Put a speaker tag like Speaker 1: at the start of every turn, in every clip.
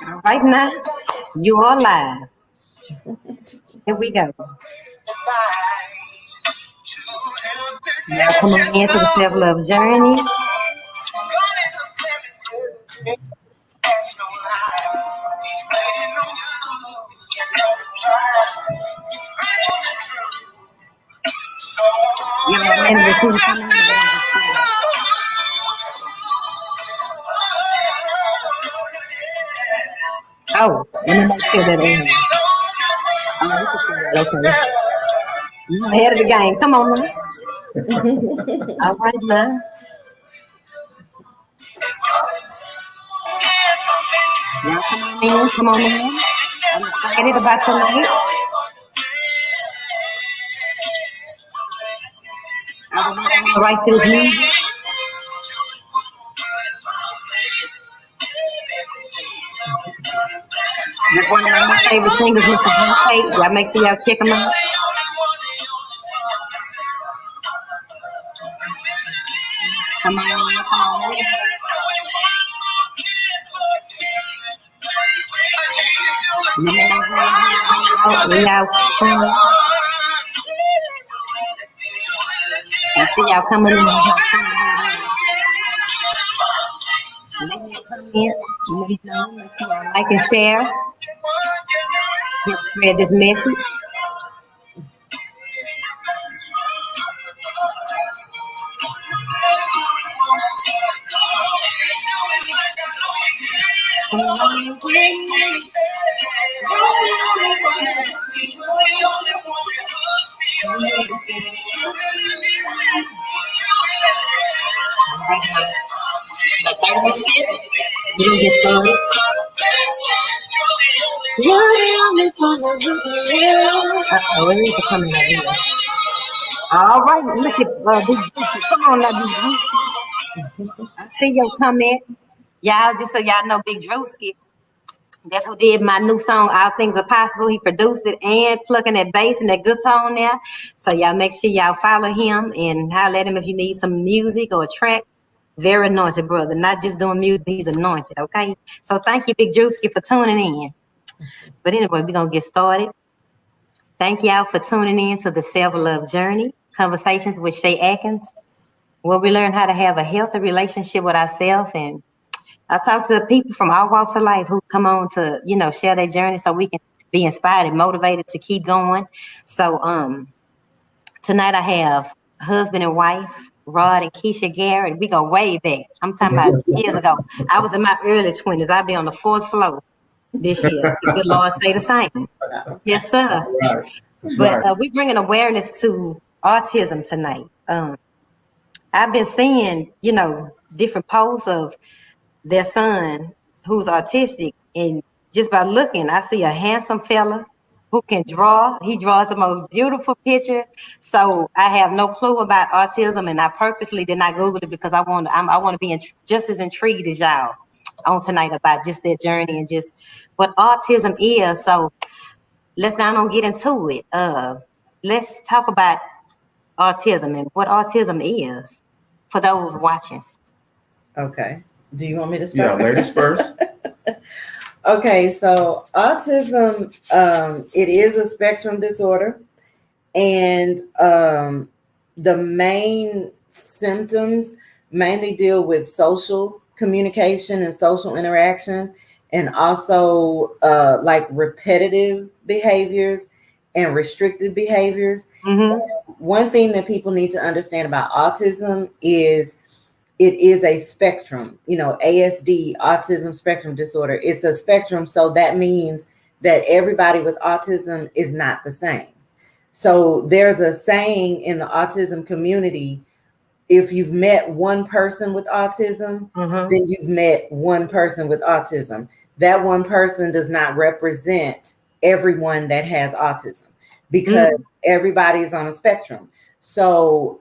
Speaker 1: All right now, you are live. Here we go. Now come on into the self-love journey. You remember who's coming in. Oh, let me make sure that okay. You ahead of the game. Come on now. All right now. Now come on in. Come on in. I'm excited about tonight. I will not right to the music. That's one of my favorite singers, Mr. Tate. Y'all make sure y'all check him out. Come on, come on. I see y'all coming in. Like and share. Help spread this message. You don't get started. Coming out here. All right, look at Big Juicy. Come on now, Big Juicy. I see your comment. Y'all, just so y'all know, Big Drewski, that's who did my new song, All Things Are Possible. He produced it and plucking that bass and that guitar on there. So y'all make sure y'all follow him and holler at him if you need some music or a track. Very anointed brother, not just doing music, he's anointed, okay? So thank you, Big Drewski, for tuning in. But anyway, we're going to get started. Thank y'all for tuning in to the Self-Love Journey, Conversations with Shei Atkins, where we learn how to have a healthy relationship with ourselves. And I talk to people from all walks of life who come on to, share their journey so we can be inspired and motivated to keep going. So tonight I have husband and wife, Rod and Kesha Garrett. We go way back. I'm talking about years ago. I was in my early 20s. I'll be on the 4th floor this year. The good Lord say the same. Yes, sir.
Speaker 2: Right.
Speaker 1: But we're bringing awareness to autism tonight. I've been seeing, different posts of their son who's autistic, and just by looking, I see a handsome fella who can draw. He draws the most beautiful picture. So I have no clue about autism, and I purposely did not Google it because I want to be just as intrigued as y'all on tonight about just their journey and just what autism is. So let's now get into it. Let's talk about autism and what autism is for those watching.
Speaker 3: Okay. Do you want me to start?
Speaker 2: Yeah, ladies first.
Speaker 3: Okay, so autism, it is a spectrum disorder, and the main symptoms mainly deal with social communication and social interaction, and also like repetitive behaviors and restricted behaviors.
Speaker 1: Mm-hmm.
Speaker 3: One thing that people need to understand about autism is it is a spectrum, ASD, autism spectrum disorder. It's a spectrum. So that means that everybody with autism is not the same. So there's a saying in the autism community, if you've met one person with autism, then you've met one person with autism. That one person does not represent everyone that has autism because everybody is on a spectrum. So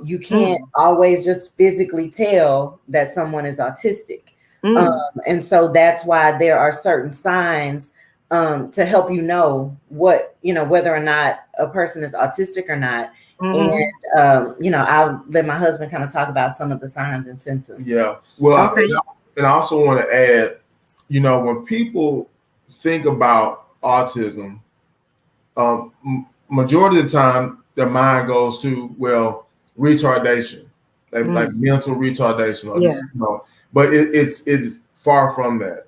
Speaker 3: you can't always just physically tell that someone is autistic. And so that's why there are certain signs to help you know what, whether or not a person is autistic or not. And, I'll let my husband kind of talk about some of the signs and symptoms.
Speaker 2: Yeah. Well, and I also want to add, when people think about autism, majority of the time their mind goes to, well, retardation, like mental retardation, or just, but it's far from that.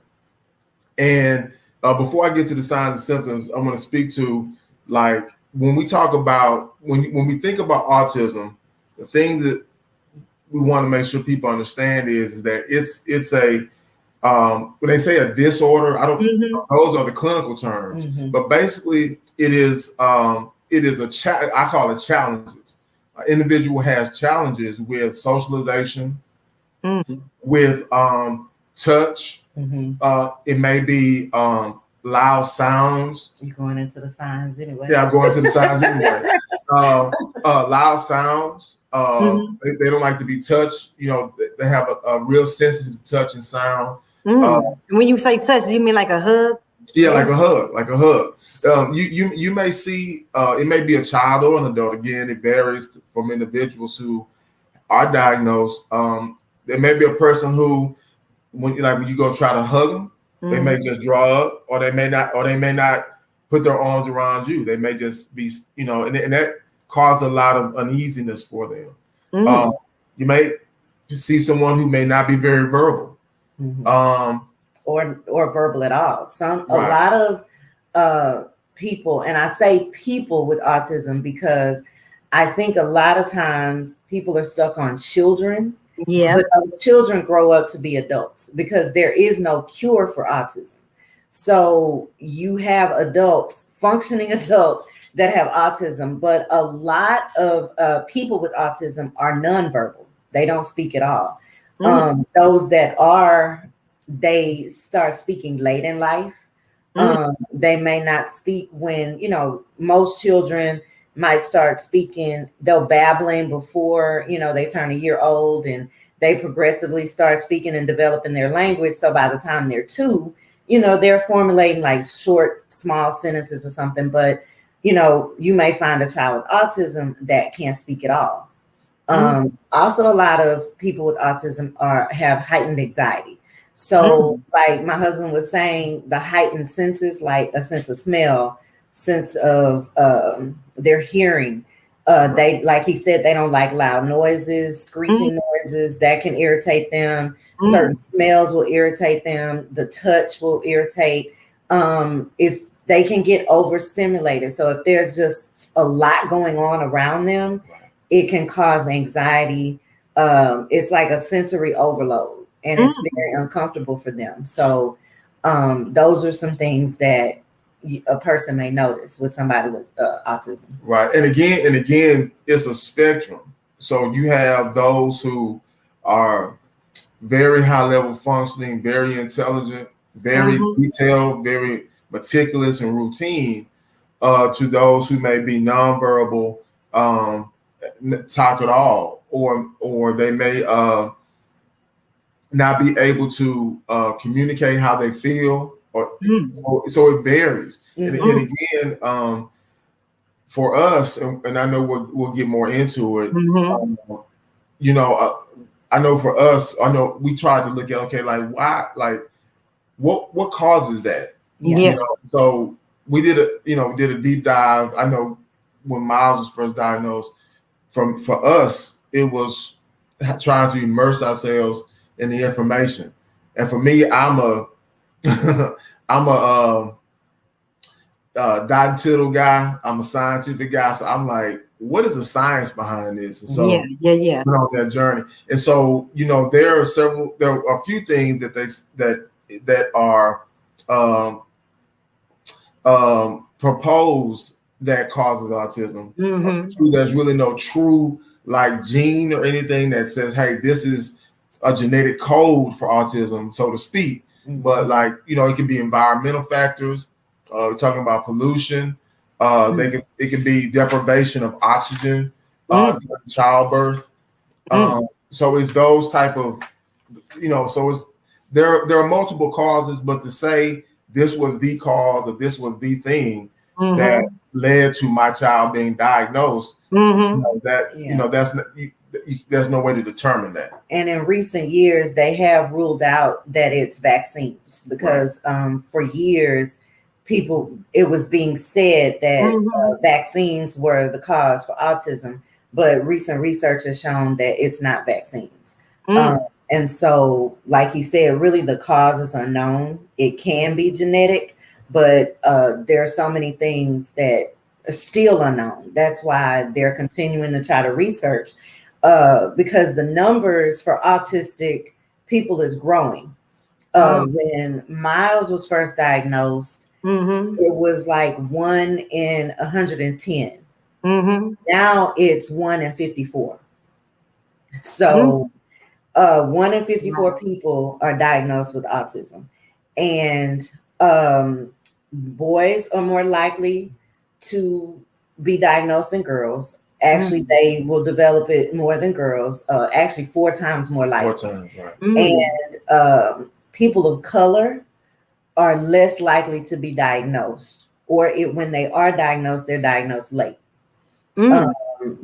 Speaker 2: And before I get to the signs and symptoms, I'm going to speak to, like, when we talk about, when we think about autism, the thing that we want to make sure people understand is that it's a when they say a disorder, I don't. Those are the clinical terms, but basically it is a I call it challenges. An individual has challenges with socialization, with touch. It may be loud sounds.
Speaker 3: You're going into the signs anyway.
Speaker 2: Yeah, I'm going to the signs anyway. Loud sounds. They don't like to be touched. They have a real sensitive to touch and sound.
Speaker 1: When you say touch, do you mean like a hug?
Speaker 2: Yeah, like a hug. You may see it may be a child or an adult. Again, it varies from individuals who are diagnosed. There may be a person who, when you go try to hug them, they may just draw up, or they may not put their arms around you. They may just be, and that causes a lot of uneasiness for them. You may see someone who may not be very verbal,
Speaker 3: or verbal at all. A lot of people, and I say people with autism because I think a lot of times people are stuck on children. Yeah, but children grow up to be adults because there is no cure for autism. So you have functioning adults that have autism, but a lot of people with autism are nonverbal. They don't speak at all. Those that are, they start speaking late in life. They may not speak when, most children might start speaking, they're babbling before, they turn a year old, and they progressively start speaking and developing their language. So by the time they're 2, they're formulating like short, small sentences or something. But, you may find a child with autism that can't speak at all. Also, a lot of people with autism have heightened anxiety. So like my husband was saying, the heightened senses, like a sense of smell, sense of their hearing. They, like he said, they don't like loud noises, screeching noises that can irritate them. Certain smells will irritate them. The touch will irritate. If they can get overstimulated. So if there's just a lot going on around them, it can cause anxiety. It's like a sensory overload, and it's very uncomfortable for them. So those are some things that a person may notice with somebody with autism.
Speaker 2: Right. And again, it's a spectrum. So you have those who are very high level functioning, very intelligent, very detailed, very meticulous and routine, to those who may be nonverbal, talk at all, or they may not be able to communicate how they feel. Or so it varies. And again, for us, and I know we'll get more into it. I know for us, we tried to look at, okay, like why, like what causes that? So we did a deep dive. I know when Miles was first diagnosed, for us, it was trying to immerse ourselves in the information. And for me, I'm a dot and tittle guy. I'm a scientific guy. So I'm like, what is the science behind this? And so went on that journey. And so, there are a few things that are proposed that causes autism. There's really no true like gene or anything that says, hey, this is a genetic code for autism, so to speak. But like, it can be environmental factors. We're talking about pollution. It can be deprivation of oxygen, during childbirth. So it's those type of, so it's there are multiple causes, but to say this was the cause or this was the thing that led to my child being diagnosed, that's there's no way to determine that.
Speaker 3: And in recent years, they have ruled out that it's vaccines because for years, it was being said that vaccines were the cause for autism, but recent research has shown that it's not vaccines. And so, like he said, really the cause is unknown. It can be genetic, but there are so many things that are still unknown. That's why they're continuing to try to research because the numbers for autistic people is growing. When Miles was first diagnosed, it was like 1 in 110. Now it's 1 in 54. So 1 in 54 people are diagnosed with autism. And boys are more likely to be diagnosed than girls. Actually, they will develop it more than girls, actually 4 times more likely.
Speaker 2: 4 times, right.
Speaker 3: And people of color are less likely to be diagnosed, or when they are diagnosed, they're diagnosed late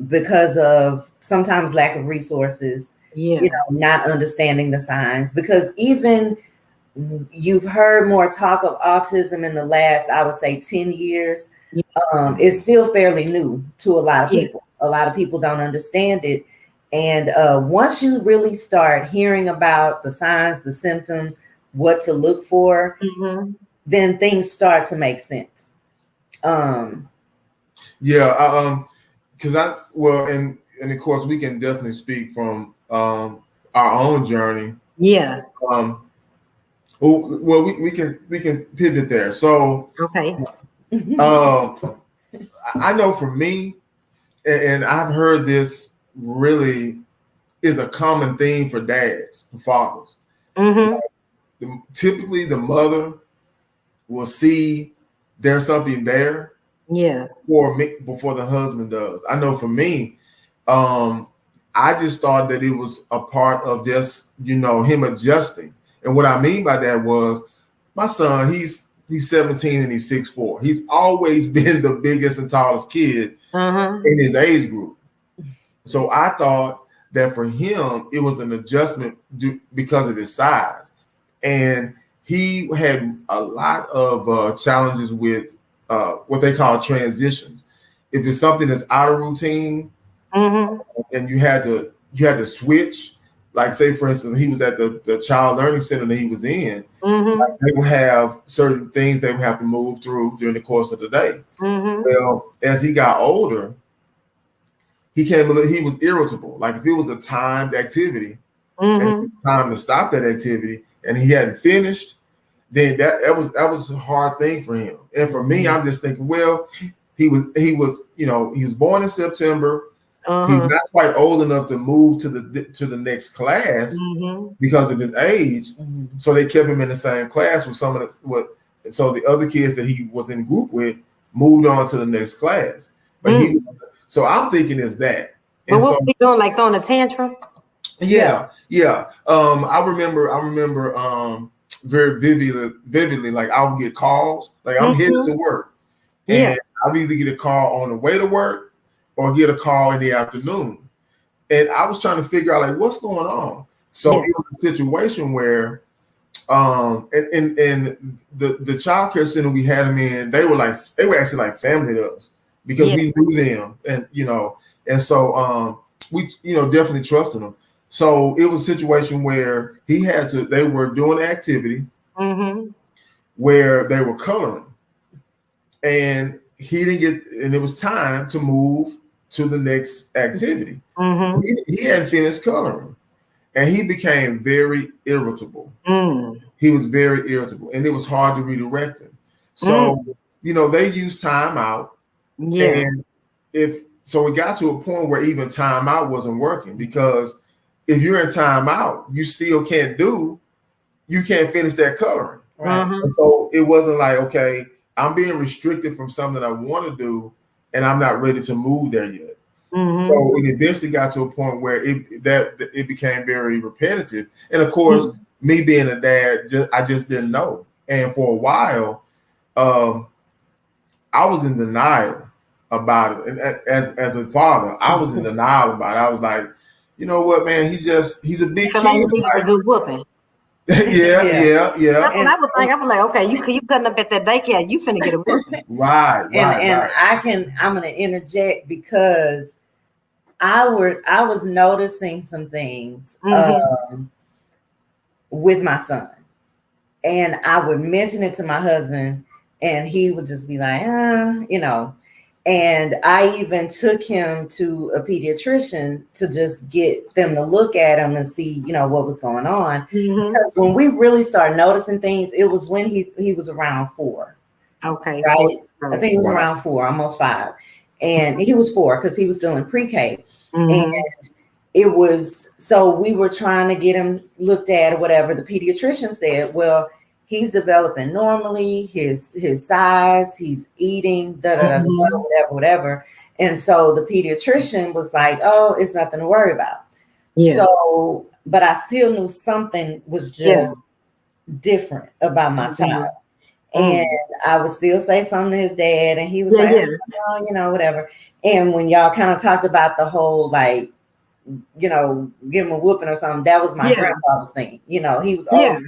Speaker 3: because of sometimes lack of resources, not understanding the signs. Because even you've heard more talk of autism in the last, I would say, 10 years. It's still fairly new to a lot of people. A lot of people don't understand it. And once you really start hearing about the signs, the symptoms, what to look for, then things start to make sense.
Speaker 2: Because and of course we can definitely speak from our own journey. Well, we can pivot there. So I know for me, and I've heard this really is a common theme for dads, for fathers. Typically, the mother will see there's something there before the husband does. I know for me, I just thought that it was a part of just, him adjusting. And what I mean by that was my son, he's 17 and he's 6'4". He's always been the biggest and tallest kid in his age group. So I thought that for him, it was an adjustment because of his size. And he had a lot of challenges with what they call transitions. If it's something that's out of routine and you had to switch, like say for instance, he was at the child learning center that he was in, they would have certain things they would have to move through during the course of the day. Well, as he got older, he was irritable. Like if it was a timed activity and it was time to stop that activity and he hadn't finished, then that was a hard thing for him. And for me, I'm just thinking, well, he was born in September. He's not quite old enough to move to the next class because of his age. So they kept him in the same class with so the other kids that he was in group with moved on to the next class. But so I'm thinking is that.
Speaker 1: But what was he doing, like throwing a tantrum?
Speaker 2: Yeah. I remember very vividly, like I would get calls, like I'm headed to work. And I'd either get a call on the way to work or get a call in the afternoon. And I was trying to figure out like what's going on. So it was a situation where and the child care center we had him in, they were actually like family to us because we knew them, and so we definitely trusted them. So it was a situation where they were doing an activity where they were coloring, and he didn't get, and it was time to move to the next activity. He hadn't finished coloring, and he became very irritable. He was very irritable, and it was hard to redirect him. So they used timeout, and so it got to a point where even timeout wasn't working, because if you're in timeout, you still can't finish that coloring. And so it wasn't like, okay, I'm being restricted from something I want to do, and I'm not ready to move there yet. So it eventually got to a point where it became very repetitive. And of course, me being a dad, I just didn't know. And for a while, I was in denial about it. And as a father, I was in denial about it. I was like, you know what, man, he's a big
Speaker 1: Feel like
Speaker 2: kid.
Speaker 1: you needed a good whooping.
Speaker 2: yeah.
Speaker 1: That's what I would think. I was like, okay, you cutting up at that daycare, you finna get a whooping.
Speaker 2: Right.
Speaker 3: I'm gonna interject because I was noticing some things with my son, and I would mention it to my husband, and he would just be like, you know. And I even took him to a pediatrician to just get them to look at him and see, you know, what was going on. Because when we really started noticing things, it was when he was around 4.
Speaker 1: Okay.
Speaker 3: Right. I think he was around 4, almost 5. And he was 4 because he was still in pre-K. And it was, so we were trying to get him looked at or whatever. The pediatrician said, well, he's developing normally, his size, he's eating, whatever. And so the pediatrician was like, oh, it's nothing to worry about. Yeah. So, but I still knew something was just different about my child. And I would still say something to his dad, and he was like, oh, you know, whatever. And when y'all kind of talked about the whole, like, you know, give him a whooping or something, that was my grandfather's thing. You know, he was always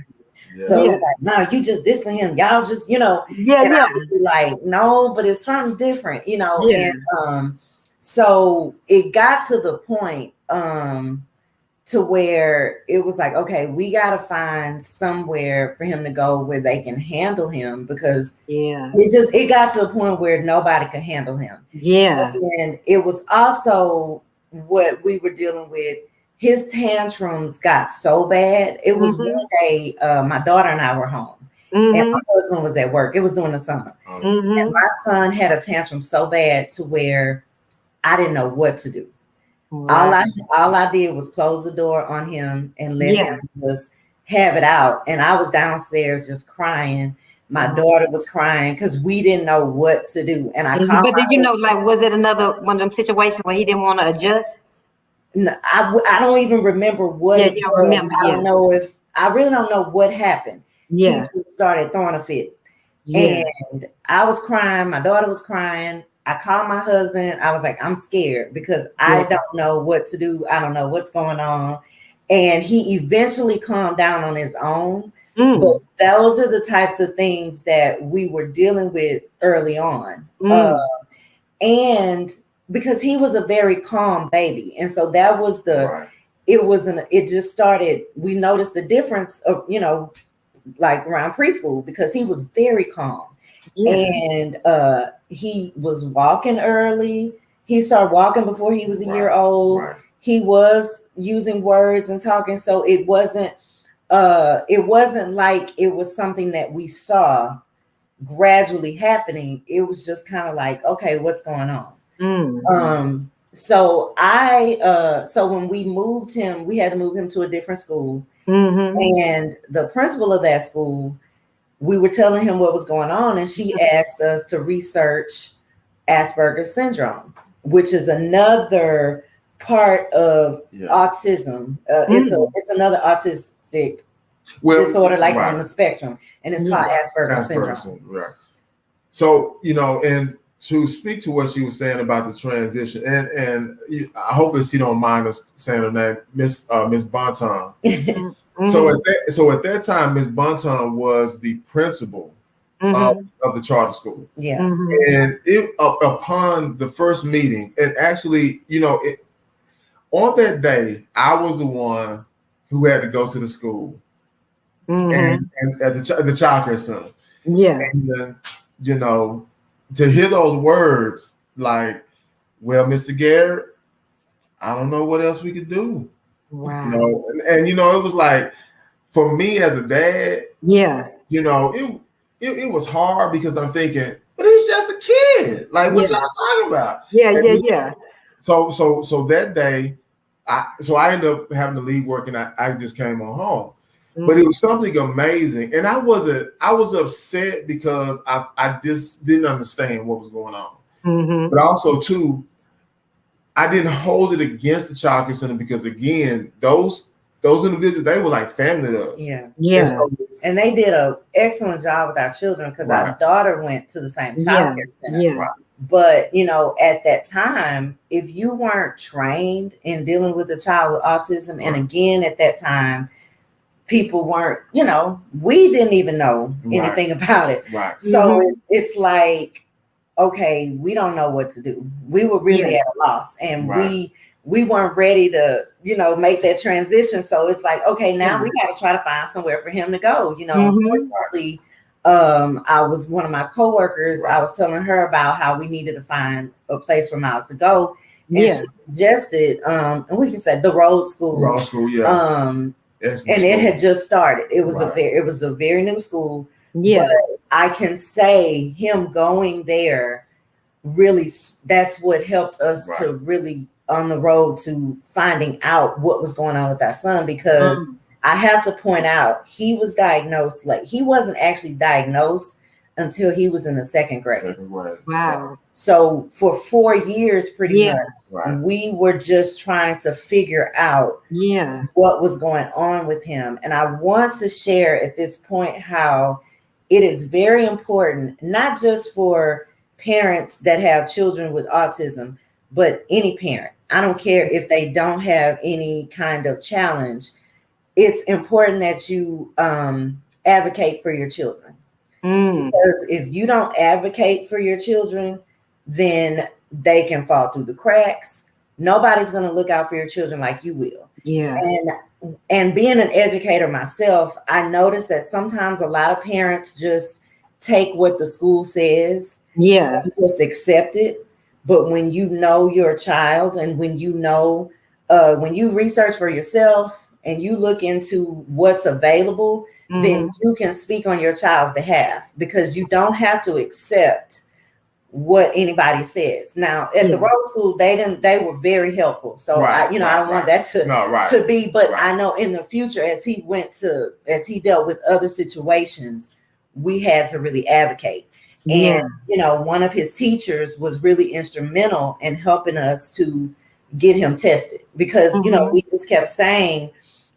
Speaker 3: so it was like, no, you just discipline him. Y'all just, you know, I would be like, no, but it's something different, you know. And so it got to the point to where it was like, okay, we got to find somewhere for him to go where they can handle him, because it got to the point where nobody could handle him. And it was also what we were dealing with. His tantrums got so bad. It was one day, my daughter and I were home, and my husband was at work. It was during the summer. And my son had a tantrum so bad to where I didn't know what to do. All I did was close the door on him and let him just have it out. And I was downstairs just crying. My daughter was crying because we didn't know what to do. And
Speaker 1: but did you know, like, was it another one of them situations where he didn't want to adjust?
Speaker 3: No, I don't even remember what it was. Remember, I don't know if I really don't know what happened. He just started throwing a fit. And I was crying. My daughter was crying. I called my husband. I was like, I'm scared because I don't know what to do. I don't know what's going on. And he eventually calmed down on his own. But those are the types of things that we were dealing with early on. And because he was a very calm baby. And so that was it just started, we noticed the difference of, you know, like around preschool, because he was very calm. And he was walking early. He started walking before he was a year old. He was using words and talking. So it wasn't like it was something that we saw gradually happening. It was just kind of like, okay, what's going on? So when we moved him, we had to move him to a different school. And the principal of that school, we were telling him what was going on, and she asked us to research Asperger's syndrome, which is another part of autism. It's another autistic disorder, like on the spectrum, and it's called Asperger's syndrome.
Speaker 2: Right. So, you know, and to speak to what she was saying about the transition, and I hope she don't mind us saying her name, Miss Bonton. So at that time, Miss Bonton was the principal of the charter school. And upon the first meeting, and actually, you know, on that day, I was the one who had to go to the school and at the child care center. And you know, to hear those words like, well, Mr. Garrett, I don't know what else we could do.
Speaker 1: Wow.
Speaker 2: You know, and you know, it was like, for me as a dad, you know, it was hard because I'm thinking, but he's just a kid. Like, what y'all talking about? So that day, I ended up having to leave work, and I just came on home. But it was something amazing, and I was upset because I just didn't understand what was going on. But also too, I didn't hold it against the child care center, because again, those individuals, they were like family to us.
Speaker 3: And they did an excellent job with our children, because our daughter went to the same child care center. But, you know, at that time, if you weren't trained in dealing with a child with autism, and again, at that time, people weren't, you know, we didn't even know anything about it.
Speaker 2: Right.
Speaker 3: So it's like, okay, we don't know what to do. We were really at a loss, and we weren't ready to, you know, make that transition. So it's like, okay, now we got to try to find somewhere for him to go. You know, unfortunately, I was one of my coworkers. I was telling her about how we needed to find a place for Miles to go, and she suggested, and we can say the Road School.
Speaker 2: Road School,
Speaker 3: and it had just started. It was a very new school. But I can say him going there really, that's what helped us to really on the road to finding out what was going on with our son, because I have to point out, he was diagnosed late. He wasn't actually diagnosed until he was in the second grade.
Speaker 1: Wow.
Speaker 3: So for 4 years, pretty much, we were just trying to figure out what was going on with him. And I want to share at this point how it is very important, not just for parents that have children with autism, but any parent. I don't care if they don't have any kind of challenge. It's important that you advocate for your children. Because if you don't advocate for your children, then they can fall through the cracks. Nobody's going to look out for your children like you will. And being an educator myself, I noticed that sometimes a lot of parents just take what the school says, just accept it. But when you know your child, and when you know, when you research for yourself and you look into what's available, then you can speak on your child's behalf, because you don't have to accept what anybody says. Now at the Road School, they were very helpful. So I don't want that to be, but I know in the future, as he dealt with other situations, we had to really advocate. And, you know, one of his teachers was really instrumental in helping us to get him tested, because, you know, we just kept saying,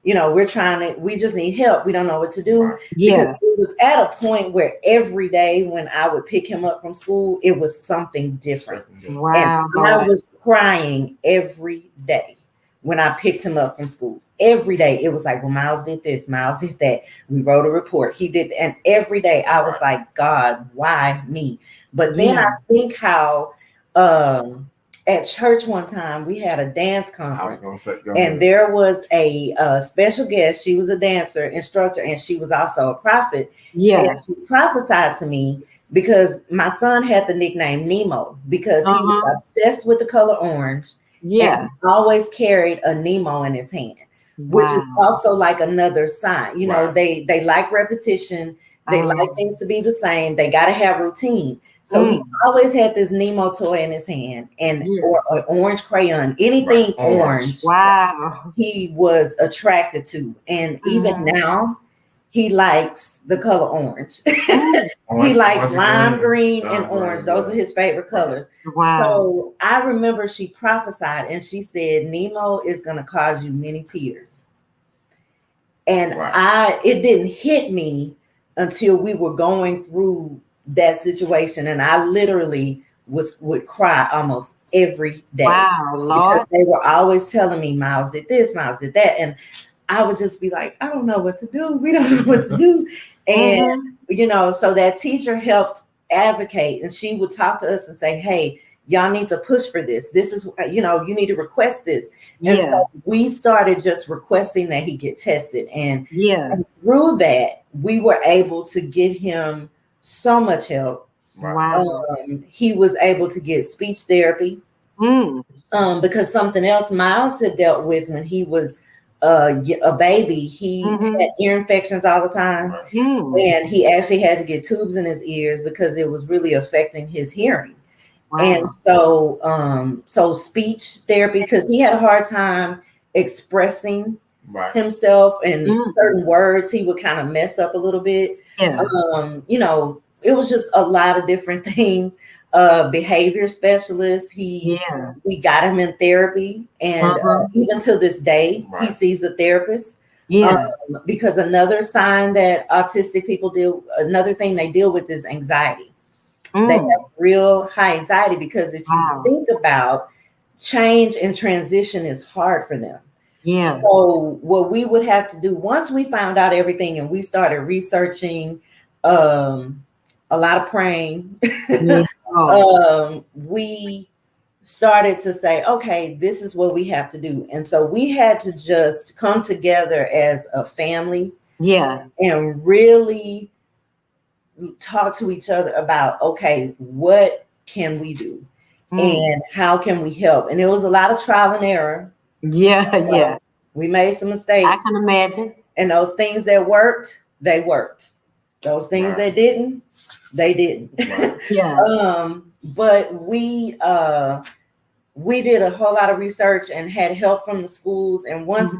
Speaker 3: you know, we just need help. We don't know what to do. Because it was at a point where every day when I would pick him up from school, it was something different.
Speaker 1: Wow.
Speaker 3: And I was crying every day when I picked him up from school. Every day it was like, well, Miles did this, Miles did that. We wrote a report. He did. And every day I was like, God, why me? But then I think how at church one time we had a dance conference, and there was a special guest. She was a dancer instructor, and she was also a prophet. And she prophesied to me, because my son had the nickname Nemo, because he was obsessed with the color orange. And he always carried a Nemo in his hand, which is also like another sign. You know, they like repetition. They like things to be the same. They got to have routine. So he always had this Nemo toy in his hand, and or an orange crayon, anything orange.
Speaker 1: Wow.
Speaker 3: He was attracted to. And even now, he likes the color orange. He likes lime green and orange. Those are his favorite colors.
Speaker 1: Wow.
Speaker 3: So I remember she prophesied, and she said, Nemo is going to cause you many tears. And it didn't hit me until we were going through that situation, and I literally would cry almost every day.
Speaker 1: Wow, Lord.
Speaker 3: They were always telling me, Miles did this, Miles did that, and I would just be like, I don't know what to do. We don't know what to do. And you know, so that teacher helped advocate, and she would talk to us and say, hey, y'all need to push for this. This is, you know, you need to request this. And so we started just requesting that he get tested, and through that we were able to get him so much help.
Speaker 1: Wow.
Speaker 3: He was able to get speech therapy because something else Miles had dealt with when he was a baby. He had ear infections all the time, and he actually had to get tubes in his ears because it was really affecting his hearing. And so speech therapy, because he had a hard time expressing himself, and certain words he would kind of mess up a little bit. You know, it was just a lot of different things. Behavior specialist, we got him in therapy, and even to this day he sees a therapist. Because another sign that autistic people another thing they deal with is anxiety. They have real high anxiety because if you think about change and transition is hard for them.
Speaker 1: Yeah.
Speaker 3: So what we would have to do once we found out everything and we started researching, a lot of praying, we started to say, okay, this is what we have to do. And so we had to just come together as a family.
Speaker 1: Yeah.
Speaker 3: And really talk to each other about, okay, what can we do? And how can we help? And it was a lot of trial and error.
Speaker 1: Yeah.
Speaker 3: We made some mistakes.
Speaker 1: I can imagine.
Speaker 3: And those things that worked, they worked. Those things that didn't, they didn't.
Speaker 1: Yeah.
Speaker 3: But we did a whole lot of research and had help from the schools. And once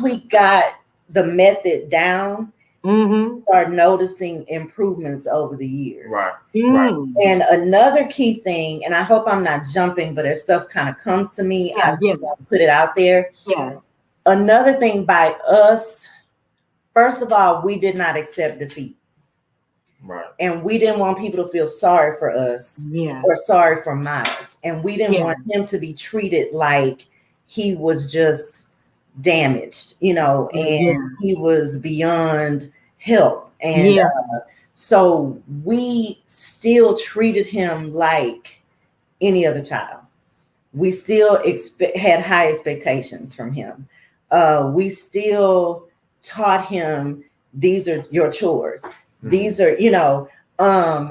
Speaker 3: we got the method down, start noticing improvements over the years.
Speaker 2: Right.
Speaker 3: And another key thing, and I hope I'm not jumping, but as stuff kind of comes to me, I just want to put it out there.
Speaker 1: Yeah.
Speaker 3: Another thing by us, first of all, we did not accept defeat.
Speaker 2: Right.
Speaker 3: And we didn't want people to feel sorry for us or sorry for Miles. And we didn't want him to be treated like he was just damaged, and he was beyond help. And so we still treated him like any other child. We still had high expectations from him. We still taught him, these are your chores. These are,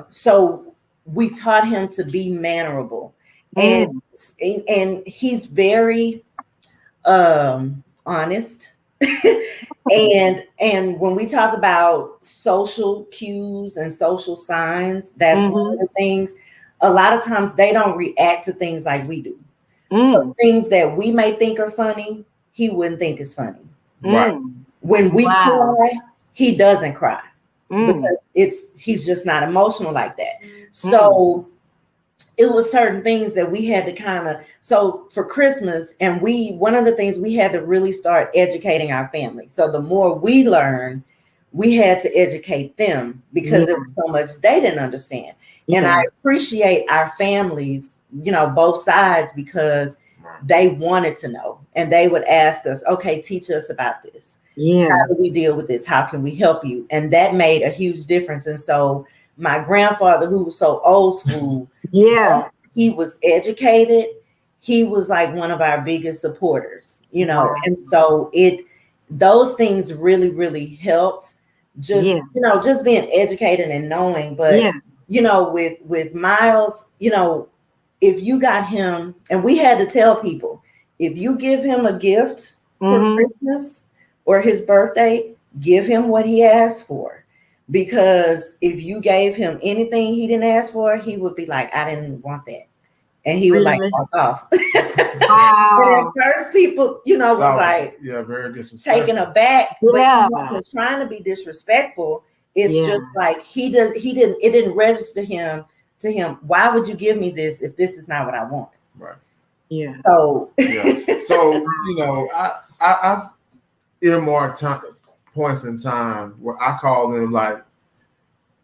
Speaker 3: so we taught him to be mannerable. And he's very honest. and when we talk about social cues and social signs, that's one of the things. A lot of times they don't react to things like we do. So things that we may think are funny, he wouldn't think is funny.
Speaker 2: Right.
Speaker 3: When we cry, he doesn't cry because he's just not emotional like that. So it was certain things that we had to so for Christmas, and one of the things we had to really start educating our family. So the more we learned, we had to educate them because it was so much they didn't understand. And I appreciate our families, both sides, because they wanted to know and they would ask us, okay, teach us about this. How do we deal with this? How can we help you? And that made a huge difference. And so my grandfather, who was so old school, he was educated. He was like one of our biggest supporters, and so those things really, really helped. Just just being educated and knowing. But with Miles, if you got him, and we had to tell people, if you give him a gift for Christmas or his birthday, give him what he asked for. Because if you gave him anything he didn't ask for, he would be like, I didn't want that. And he would walk off. And at first people, was like,
Speaker 2: very disrespectful,
Speaker 3: taken aback. But he wasn't trying to be disrespectful. It's just like it didn't register to him. Why would you give me this if this is not what I want?
Speaker 2: Right.
Speaker 1: Yeah.
Speaker 3: So
Speaker 2: So I've earmarked points in time where I call them, like,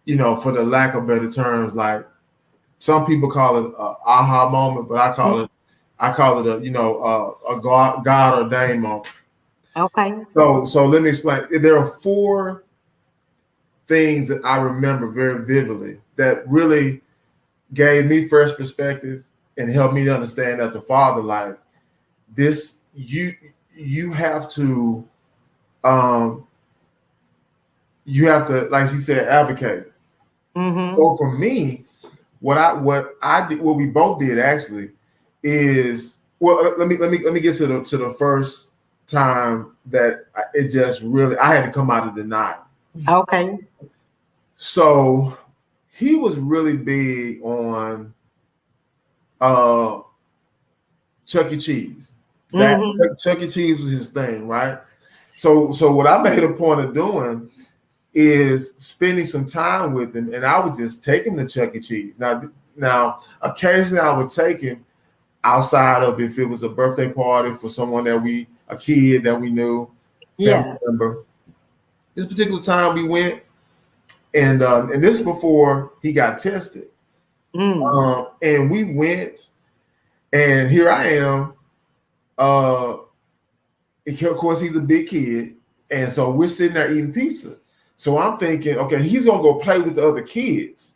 Speaker 2: for the lack of better terms, like some people call it a aha moment, but I call it a God ordained moment.
Speaker 1: Okay.
Speaker 2: So let me explain. There are 4 things that I remember very vividly that really gave me fresh perspective and helped me to understand as a father, like this, you have to like she said, advocate. So for me, what we both did actually is, well, let me get to the first time that it just really, I had to come out of denial.
Speaker 1: Okay.
Speaker 2: So he was really big on Chuck E. Cheese. Chuck E. Cheese was his thing, right? So what I made a point of doing is spending some time with him, and I would just take him to Chuck E. Cheese. Now, occasionally I would take him outside of, if it was a birthday party for someone a kid that we knew, family member. This particular time we went, And this is before he got tested. And we went, and here I am. Of course, he's a big kid, and so we're sitting there eating pizza. So I'm thinking, okay, he's gonna go play with the other kids,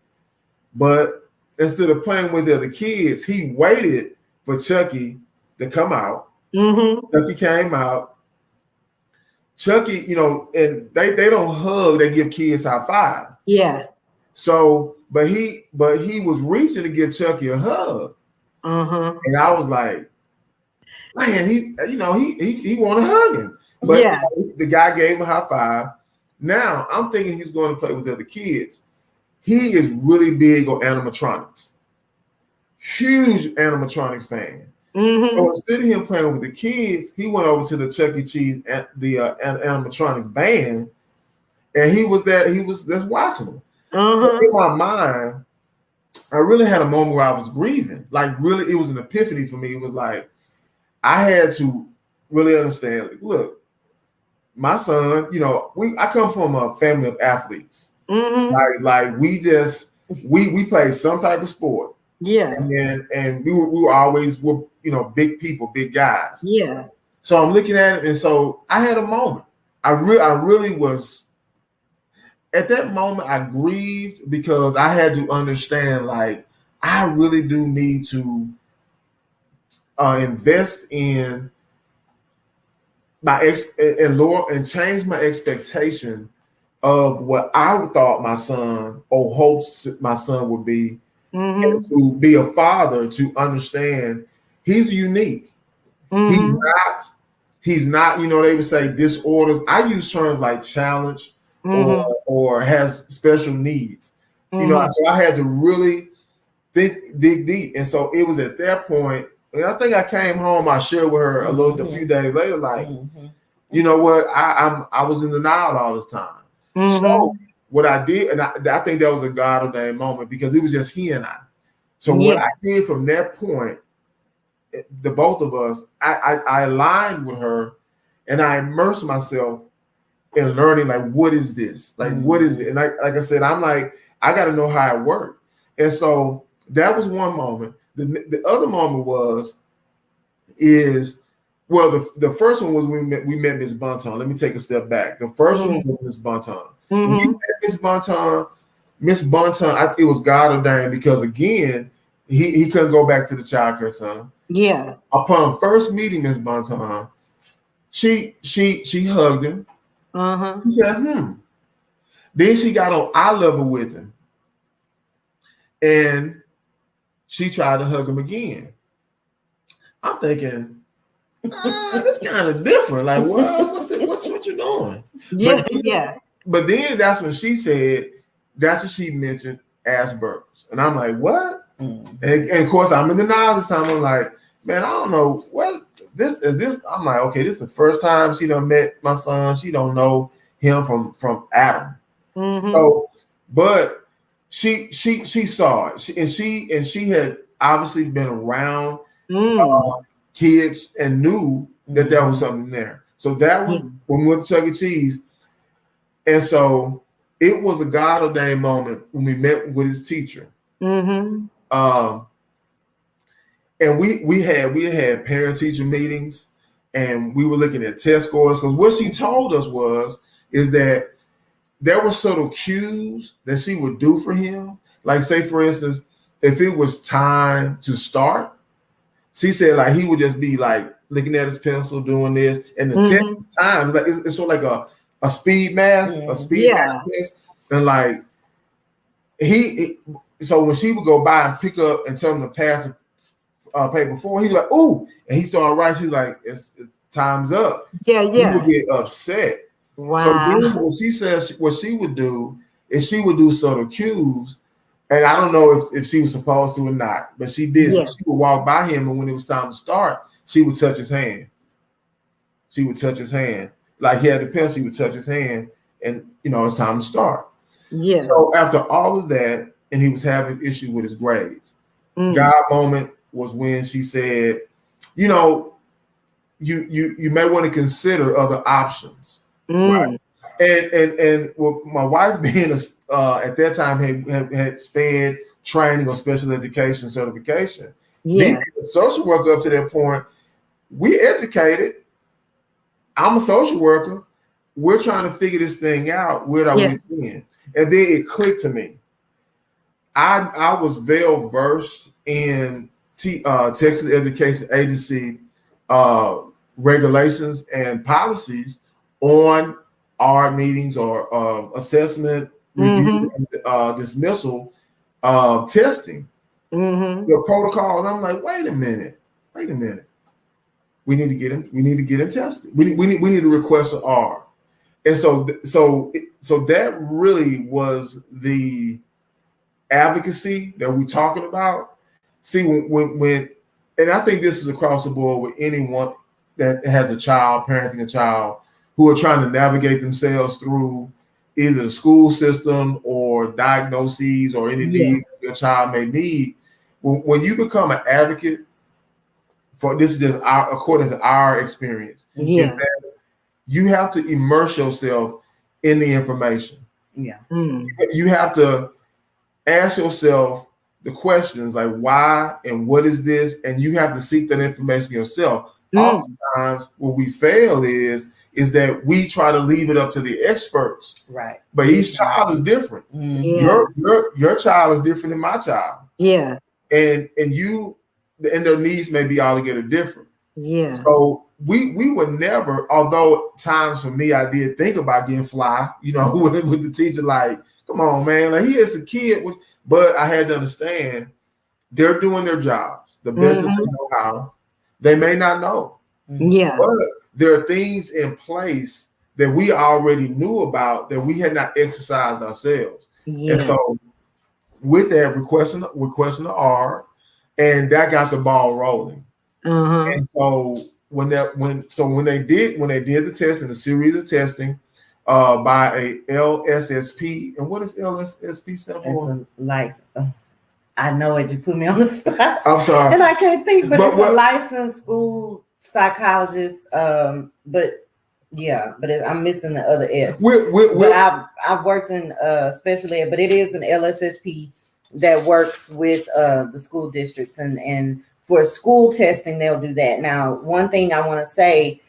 Speaker 2: but instead of playing with the other kids, he waited for Chucky to come out. Chucky came out. Chucky, you know, and they don't hug; they give kids high five.
Speaker 1: Yeah.
Speaker 2: So, but he was reaching to give Chucky a hug, and I was like, man, he want to hug him, but
Speaker 1: Yeah.
Speaker 2: the guy gave him a high five. Now I'm thinking he's going to play with the other kids. He is really big on animatronics, huge animatronics fan. So instead of him playing with the kids, he went over to the Chuck E. Cheese and the animatronics band, and he was there. He was just watching them. In my mind, I really had a moment where I was grieving. Like, really, it was an epiphany for me. It was like I had to really understand. Like, look, my son. You know, I come from a family of athletes. Like we played some type of sport.
Speaker 1: Yeah.
Speaker 2: And we were always big people, big guys.
Speaker 1: Yeah.
Speaker 2: So I'm looking at it, and so I had a moment. I really was. At that moment, I grieved because I had to understand, like, I really do need to invest in and change my expectation of what I thought my son or hopes my son would be, and to be a father, to understand he's unique. He's not, you know, they would say disorders. I use terms like challenge or has special needs. You know, so I had to really dig deep. And so it was at that point, and I think I came home, I shared with her a few days later, like, you know what, I was in denial all this time. So what I did, and I think that was a God ordained moment because it was just he and I. So what I did from that point, the both of us, I aligned with her, and I immersed myself in learning, like, what is this? Like, what is it? And like I said, I'm like, I got to know how it worked. And so that was one moment. The other moment the first one was we met Miss Bunton. Let me take a step back. The first one was Miss Bunton. We met Miss Bunton. Miss Bunton, it was God ordained because, again, he couldn't go back to the child care center.
Speaker 1: Yeah.
Speaker 2: Upon first meeting Miss Bunton, she hugged him. She said, Then she got on eye level with him, and she tried to hug him again. I'm thinking, that's kind of different. Like, what you doing?
Speaker 1: Yeah.
Speaker 2: But then that's when she said, that's when she mentioned Asperger's. And I'm like, what? And of course, I'm in denial this time. I'm like, man, I don't know what this is. I'm like, okay, this is the first time she done met my son. She don't know him from Adam. So, but she saw it, and she had obviously been around kids and knew that there was something there. So that was when we went to Chuck E. Cheese, and so it was a God ordained moment when we met with his teacher. And we had parent teacher meetings, and we were looking at test scores, because what she told us is that there were subtle cues that she would do for him. Like, say, for instance, if it was time to start, she said, like, he would just be like looking at his pencil, doing this, and the test time is like it's sort of like a speed math, math test, and like so when she would go by and pick up and tell him to pass the paper forward, he's like, ooh, and he started writing. She's like, it's time's up.
Speaker 1: Yeah.
Speaker 2: He would get upset.
Speaker 1: Wow.
Speaker 2: So then what she says, what she would do is she would do subtle cues, and I don't know if she was supposed to or not, but she did. So she would walk by him, and when it was time to start, she would touch his hand. She would touch his hand. Like, he had the pencil, she would touch his hand, and, you know, it's time to start. Yeah. So after all of that, and he was having issue with his grades, God moment was when she said, you know, you may want to consider other options. Right? And well, my wife being at that time had SPED training or special education certification. Me being a social worker up to that point, we educated. I'm a social worker. We're trying to figure this thing out. Where are we seeing? And then it clicked to me. I was well versed in Texas Education Agency regulations and policies on our meetings or assessment, review, dismissal, testing, the protocols. I'm like, wait a minute. We need to get him. We need to get him tested. We need to request an R. And so that really was the advocacy that we're talking about. See, when and I think this is across the board with anyone that has a child, parenting a child, who are trying to navigate themselves through either the school system or diagnoses or any needs your child may need. When you become an advocate for this, is just according to our experience, is that you have to immerse yourself in the information. You have to ask yourself the questions like why and what is this, and you have to seek that information yourself. Oftentimes, what we fail is that we try to leave it up to the experts.
Speaker 3: Right.
Speaker 2: But each child is different. Your child is different than my child. And their needs may be altogether different. So we would never, although times for me I did think about getting fly, with the teacher, like, come on, man, like he is a kid, but I had to understand they're doing their jobs the best that they know how. They may not know. But there are things in place that we already knew about that we had not exercised ourselves. And so with that, requesting the R, and that got the ball rolling. And so when they did the test and the series of testing by a LSSP, and what does LSSP stand for?
Speaker 3: It's a I know it. You put me on the spot.
Speaker 2: I'm sorry,
Speaker 3: and I can't think, but it's a licensed school psychologist. I'm missing the other S. But I've worked in special ed, but it is an LSSP that works with the school districts, and for school testing they'll do that. Now, one thing I want to say,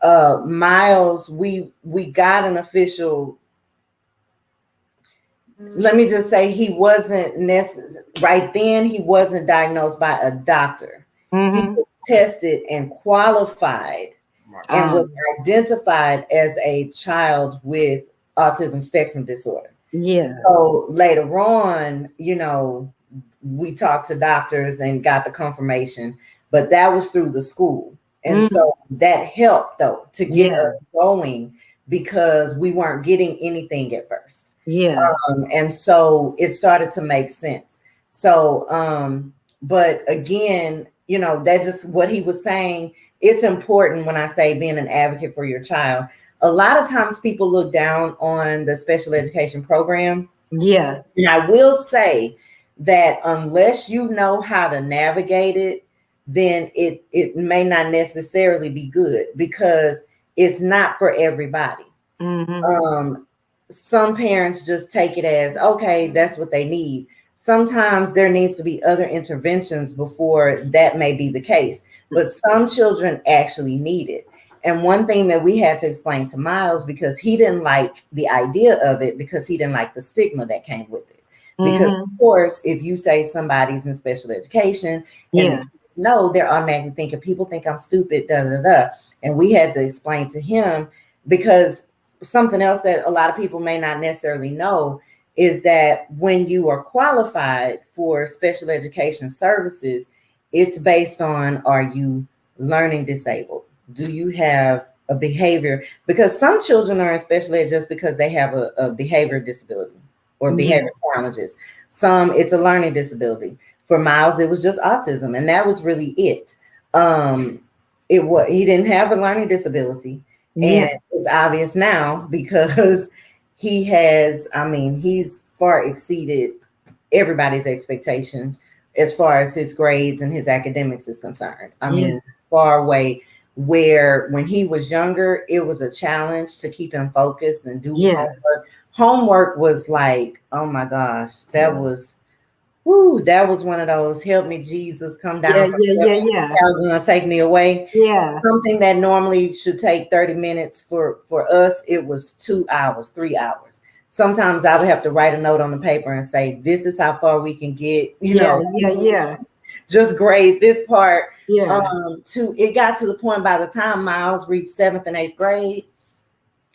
Speaker 3: Miles, we got an official. Let me just say he wasn't right then. He wasn't diagnosed by a doctor. He was tested and qualified and was identified as a child with autism spectrum disorder. So later on, we talked to doctors and got the confirmation, but that was through the school. And so that helped though to get us going, because we weren't getting anything at first. And so it started to make sense. So, but again, that just what he was saying. It's important when I say being an advocate for your child. A lot of times people look down on the special education program. And I will say that unless you know how to navigate it, then it may not necessarily be good, because it's not for everybody. Some parents just take it as, okay, that's what they need. Sometimes there needs to be other interventions before that may be the case, but some children actually need it. And one thing that we had to explain to Miles, because he didn't like the idea of it, because he didn't like the stigma that came with it. Because of course, if you say somebody's in special education, no, they're automatically thinking, people think I'm stupid, And we had to explain to him, because something else that a lot of people may not necessarily know is that when you are qualified for special education services, it's based on, are you learning disabled? Do you have a behavior? Because some children are in special ed just because they have a behavior disability or behavior challenges. Some, it's a learning disability. For Miles, it was just autism, and that was really it. He didn't have a learning disability. And it's obvious now, because he's far exceeded everybody's expectations as far as his grades and his academics is concerned. Far away. where when he was younger, it was a challenge to keep him focused and do homework. Homework was like, oh my gosh, that was one of those help me Jesus, come down from gonna take me away. Something that normally should take 30 minutes for us, it was 2 hours, 3 hours. Sometimes I would have to write a note on the paper and say, this is how far we can get, just grade this part. It got to the point by the time Miles reached 7th and 8th grade,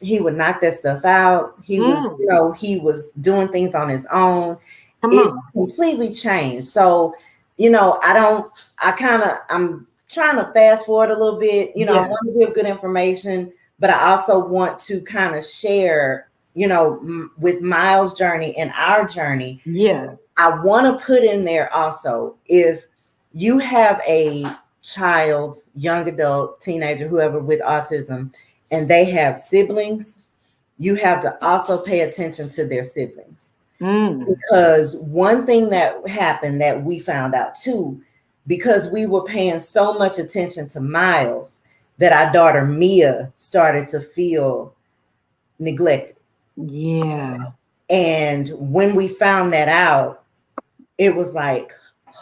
Speaker 3: he would knock that stuff out. He was, he was doing things on his own. It completely changed. So, I'm trying to fast forward a little bit. I want to give good information, but I also want to kind of share, with Miles' journey and our journey. I want to put in there also, if you have a child, young adult, teenager, whoever with autism, and they have siblings, you have to also pay attention to their siblings. Because one thing that happened that we found out too, because we were paying so much attention to Miles, that our daughter Mia started to feel neglected. And when we found that out, it was like,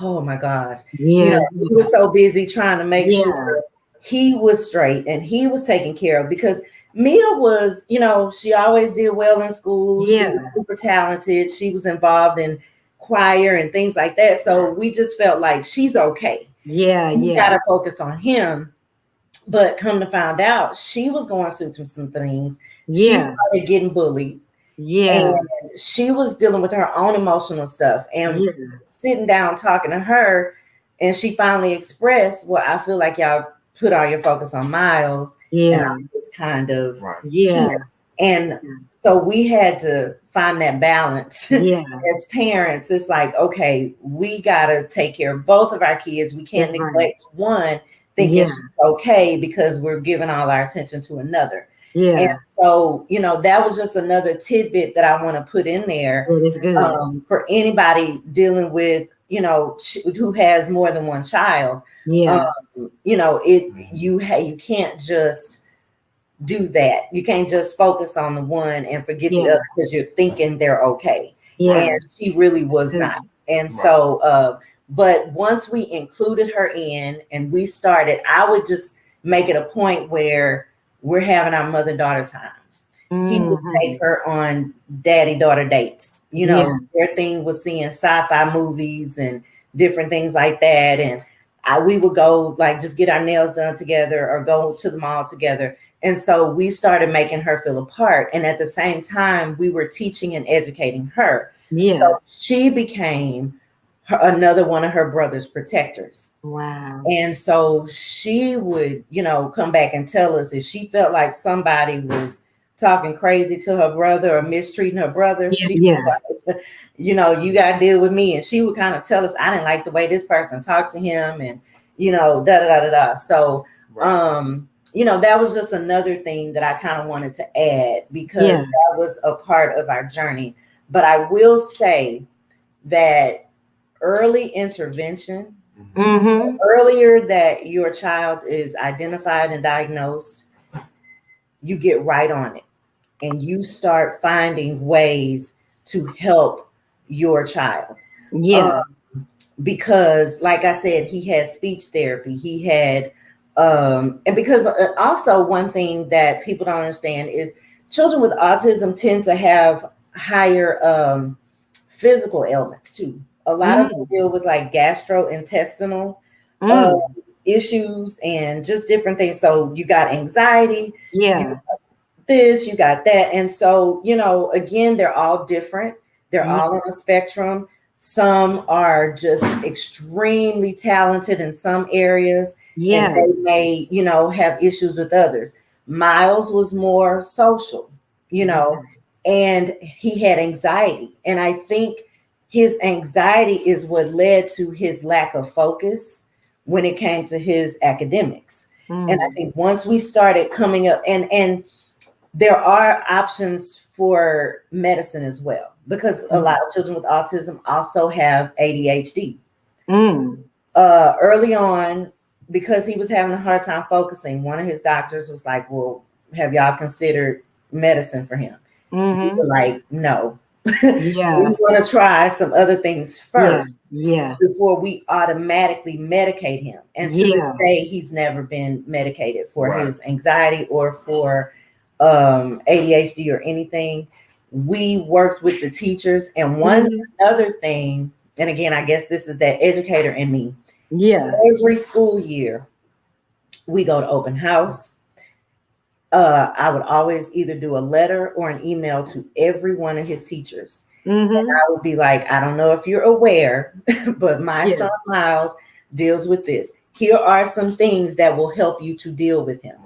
Speaker 3: oh my gosh, we were so busy trying to make sure he was straight and he was taken care of, because Mia was, she always did well in school. She was super talented. She was involved in choir and things like that. So we just felt like she's okay. We gotta focus on him. But come to find out, she was going through some things. She started getting bullied. And she was dealing with her own emotional stuff. And sitting down talking to her, and she finally expressed, well, I feel like y'all put all your focus on Miles. And I was kind of here. And so we had to find that balance. As parents, it's like, okay, we got to take care of both of our kids. We can't neglect one, thinking she's okay because we're giving all our attention to another. And so, that was just another tidbit that I want to put in there for anybody dealing with, who has more than one child. You can't just do that. You can't just focus on the one and forget the other because you're thinking they're okay. And she really was not. And so, but once we included her in and we started, I would just make it a point where we're having our mother-daughter time. He would take her on daddy-daughter dates. Their thing was seeing sci-fi movies and different things like that. And we would go just get our nails done together or go to the mall together. And so we started making her feel a part. And at the same time, we were teaching and educating her. So she became another one of her brother's protectors. And so she would, come back and tell us if she felt like somebody was talking crazy to her brother or mistreating her brother. She was like, you got to deal with me. And she would kind of tell us, I didn't like the way this person talked to him and, da da da da da. So, that was just another thing that I kind of wanted to add because that was a part of our journey. But I will say that early intervention, earlier that your child is identified and diagnosed, you get right on it and you start finding ways to help your child. Because like I said, he had speech therapy, he had and because also one thing that people don't understand is children with autism tend to have higher physical ailments too. A lot of them deal with gastrointestinal issues and just different things. So you got anxiety, you got this, you got that. And so, again, they're all different. They're all on a spectrum. Some are just extremely talented in some areas. And they may, have issues with others. Miles was more social, and he had anxiety. And I think his anxiety is what led to his lack of focus when it came to his academics. And I think once we started coming up, and there are options for medicine as well, because a lot of children with autism also have ADHD. Early on, because he was having a hard time focusing, one of his doctors was like, well, have y'all considered medicine for him? We were like, no.
Speaker 1: Yeah.
Speaker 3: We want to try some other things first
Speaker 1: Yeah.
Speaker 3: before we automatically medicate him. And to this day, he's never been medicated for his anxiety or for ADHD or anything. We worked with the teachers, and one other thing, and again, I guess this is that educator in me. Yeah. Every school year, we go to open house. I would always either do a letter or an email to every one of his teachers. And I would be like, I don't know if you're aware, but my son Miles deals with this. Here are some things that will help you to deal with him.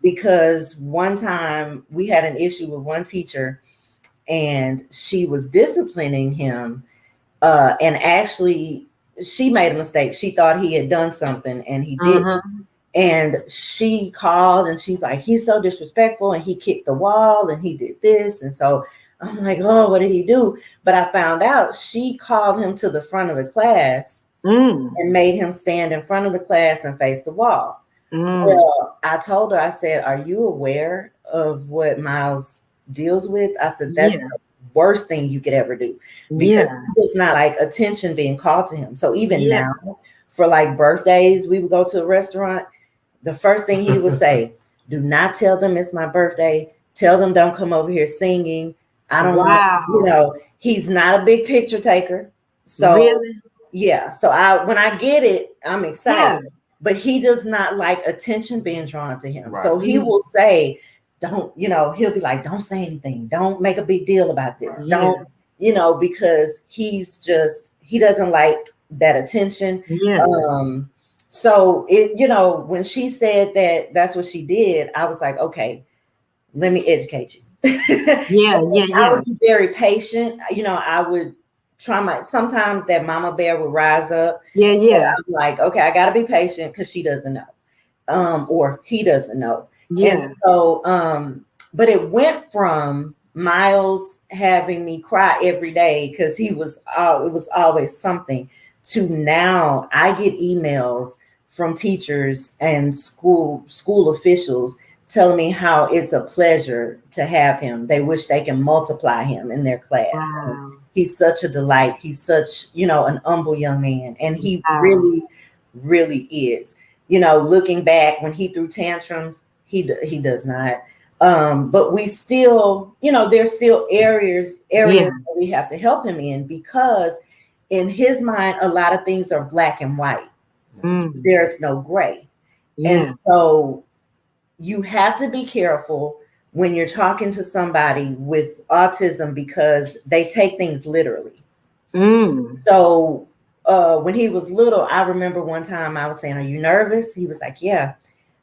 Speaker 3: Because one time we had an issue with one teacher and she was disciplining him. And actually, she made a mistake. She thought he had done something and he didn't. And she called and she's like, he's so disrespectful and he kicked the wall and he did this. And so I'm like, oh, what did he do? But I found out she called him to the front of the class and made him stand in front of the class and face the wall. Well, I told her, I said, are you aware of what Miles deals with? I said, that's the worst thing you could ever do, because it's not like attention being called to him. So even now, for like birthdays, we would go to a restaurant. The first thing he would say, do not tell them it's my birthday. Tell them don't come over here singing. I don't want, you know, he's not a big picture taker. So so when I get it, I'm excited. But he does not like attention being drawn to him. So he will say, don't, you know, he'll be like, don't say anything. Don't make a big deal about this. Don't, you know, because he's just, he doesn't like that attention. So it, you know, when she said that that's what she did, I was like, okay, let me educate you. I would be very patient. You know, I would try sometimes that mama bear would rise up. I'm like, okay, I gotta be patient because she doesn't know. Or he doesn't know. And so but it went from Miles having me cry every day because it was always something, to now I get emails from teachers and school officials telling me how it's a pleasure to have him. They wish they can multiply him in their class. He's such a delight. He's such, you know, an humble young man. And he really, really is. You know, looking back when he threw tantrums, he does not. But we still, you know, there's still areas that we have to help him in, because in his mind, a lot of things are black and white. There's no gray. And so you have to be careful when you're talking to somebody with autism, because they take things literally. So when he was little, I remember one time I was saying, are you nervous? He was like, yeah.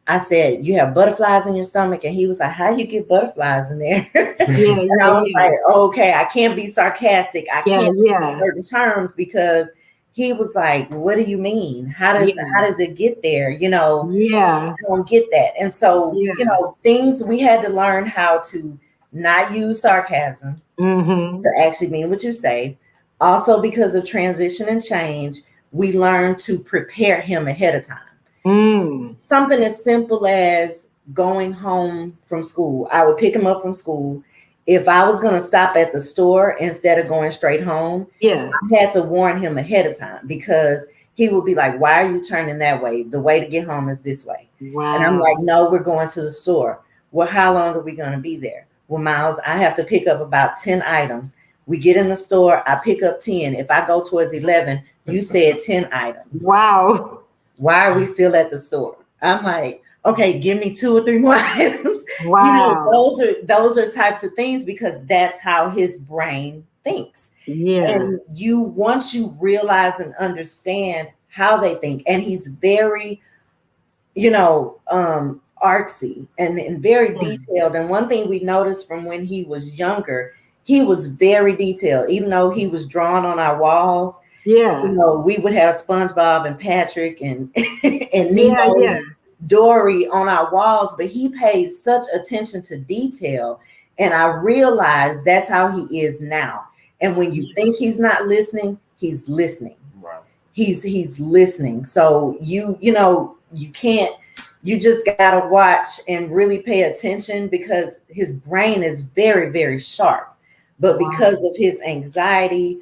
Speaker 3: I said, you have butterflies in your stomach? And he was like, how do you get butterflies in there? And I was like, okay, I can't be sarcastic. I can't use certain terms, because he was like, what do you mean? How does it get there? You know, I don't get that. And so, you know, things we had to learn how to not use sarcasm to actually mean what you say. Also, because of transition and change, we learned to prepare him ahead of time. Something as simple as going home from school. I would pick him up from school. If I was going to stop at the store instead of going straight home, I had to warn him ahead of time, because he would be like, why are you turning that way? The way to get home is this way. And I'm like, no, we're going to the store. Well, how long are we going to be there? Well, Miles, I have to pick up about 10 items. We get in the store, I pick up 10. If I go towards 11, you said 10 items.
Speaker 1: Wow.
Speaker 3: Why are we still at the store? I'm like, okay, give me 2 or 3 more items.
Speaker 1: Wow.
Speaker 3: You know, those are types of things, because that's how his brain thinks. And once you realize and understand how they think, and he's very, you know, artsy and very detailed. And one thing we noticed from when he was younger, he was very detailed, even though he was drawn on our walls. You know, we would have SpongeBob and Patrick and Nemo, Dory on our walls, but he pays such attention to detail. And I realized that's how he is now. And when you think he's not listening, he's listening. he's listening. So you just gotta watch and really pay attention, because his brain is very, very sharp. But because of his anxiety,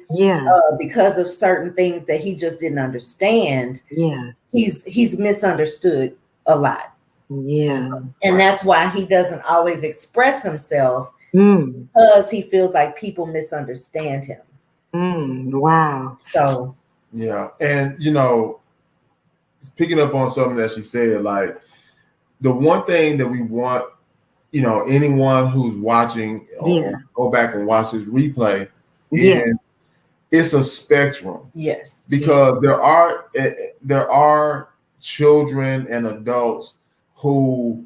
Speaker 3: because of certain things that he just didn't understand, he's misunderstood a lot.
Speaker 1: Yeah.
Speaker 3: And that's why he doesn't always express himself, because he feels like people misunderstand him.
Speaker 1: Wow.
Speaker 3: So
Speaker 2: yeah, and picking up on something that she said, like the one thing that we want, anyone who's watching or go back and watch this replay, and it's a spectrum.
Speaker 3: Yes,
Speaker 2: because there are children and adults who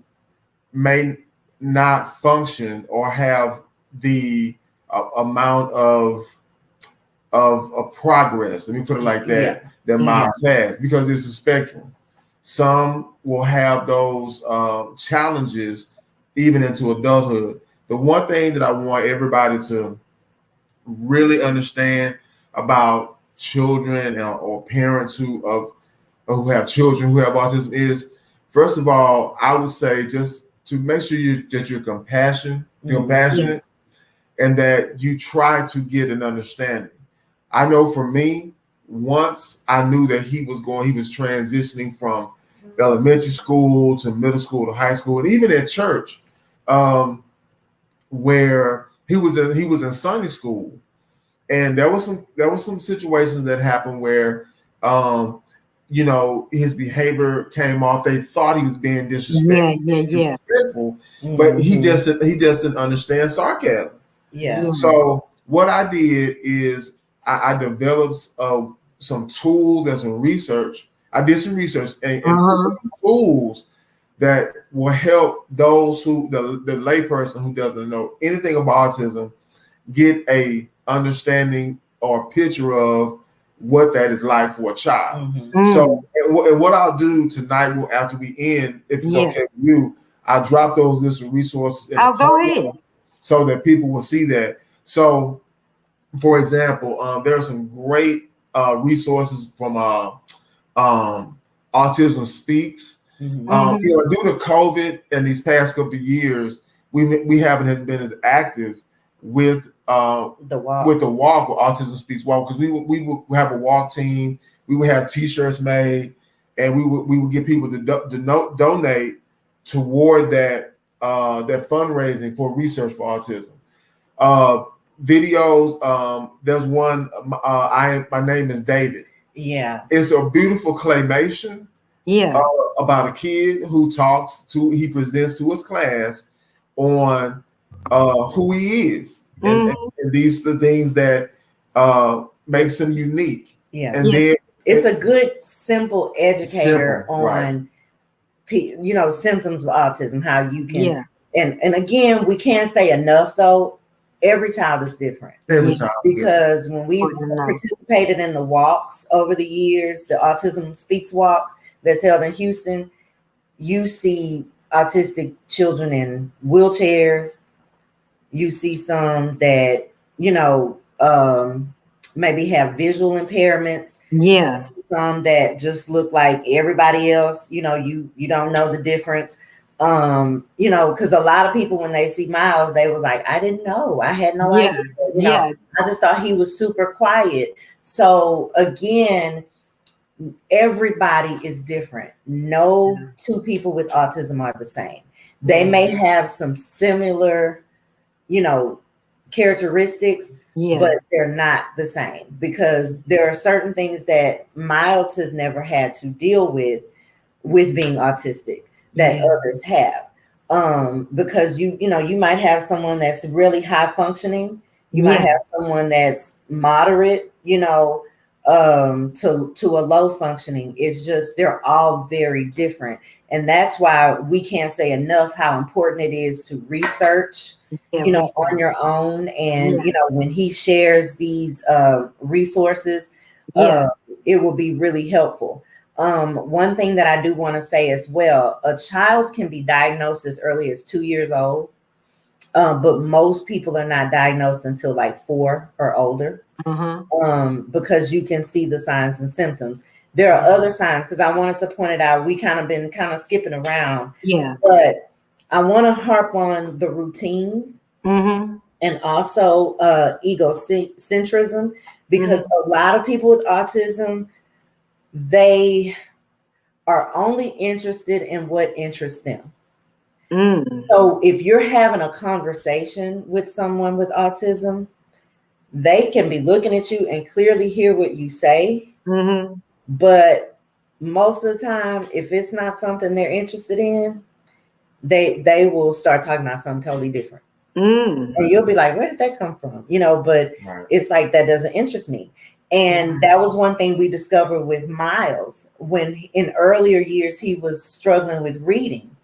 Speaker 2: may not function or have the amount of progress. Let me put it like that. That Miles has, because it's a spectrum. Some will have those challenges even into adulthood. The one thing that I want everybody to really understand about children or parents who have children who have autism is, first of all, I would say just to make sure that you're compassionate, and that you try to get an understanding. I know for me, once I knew that he was transitioning from elementary school to middle school to high school, and even at church, where he was in Sunday school, and there was some situations that happened where his behavior came off. They thought he was being disrespectful, but he just didn't understand sarcasm. So what I did is I developed some tools and some research. I did some research and tools that will help those the layperson who doesn't know anything about autism get a understanding or picture of what that is like for a child. So and what I'll do tonight, after we end, if it's okay with you, I'll drop those lists of resources in the
Speaker 1: go ahead,
Speaker 2: so that people will see that. So for example, there are some great resources from Autism Speaks. Due to COVID and these past couple of years, we haven't been as active with the walk with Autism Speaks walk, because we would have a walk team. We would have T-shirts made, and we would get people to donate toward that fundraising for research for autism. Videos. There's one. My name is David. Yeah, it's a beautiful claymation. About a kid who he presents to his class on who he is, and these are the things that makes him unique. And then
Speaker 3: it's a good, simple educator on symptoms of autism, how you can. And again, we can't say enough though. Every child is different. Every child, because when we've participated in the walks over the years, the Autism Speaks walk that's held in Houston, you see autistic children in wheelchairs. You see some that, maybe have visual impairments. Some that just look like everybody else. You don't know the difference. Because a lot of people, when they see Miles, they was like, I didn't know. I had no idea. I just thought he was super quiet. So again, everybody is different. No two people with autism are the same. They may have some similar, characteristics, but they're not the same, because there are certain things that Miles has never had to deal with being autistic that others have. Because you might have someone that's really high functioning. You might have someone that's moderate, to a low functioning. It's just, they're all very different. And that's why we can't say enough how important it is to research, on your own. And, when he shares these resources, it will be really helpful. One thing that I do want to say as well, a child can be diagnosed as early as 2 years old. but most people are not diagnosed until like 4 or older. Because you can see the signs and symptoms. There are other signs, because I wanted to point it out. We been skipping around.
Speaker 1: Yeah.
Speaker 3: But I want to harp on the routine and also egocentrism, because a lot of people with autism, they are only interested in what interests them. So if you're having a conversation with someone with autism, they can be looking at you and clearly hear what you say. But most of the time, if it's not something they're interested in, they will start talking about something totally different. And you'll be like, where did that come from? But it's like, that doesn't interest me. And that was one thing we discovered with Miles when in earlier years he was struggling with reading.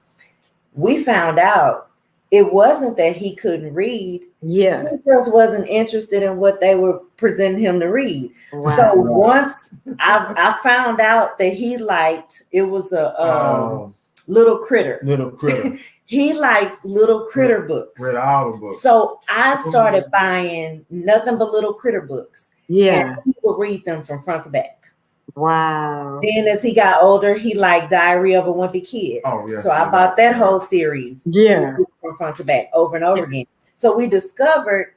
Speaker 3: We found out it wasn't that he couldn't read. Yeah. He just wasn't interested in what they were presenting him to read. Wow. So once I found out that he liked, it was a little critter.
Speaker 2: Little critter.
Speaker 3: He likes little critter books.
Speaker 2: Read all the books.
Speaker 3: So I started buying nothing but little critter books. Yeah. And he would read them from front to back.
Speaker 1: Wow.
Speaker 3: Then as he got older, he liked Diary of a Wimpy Kid.
Speaker 2: Oh, yeah.
Speaker 3: So I bought that whole series.
Speaker 1: Yeah.
Speaker 3: From front to back over and over again. So we discovered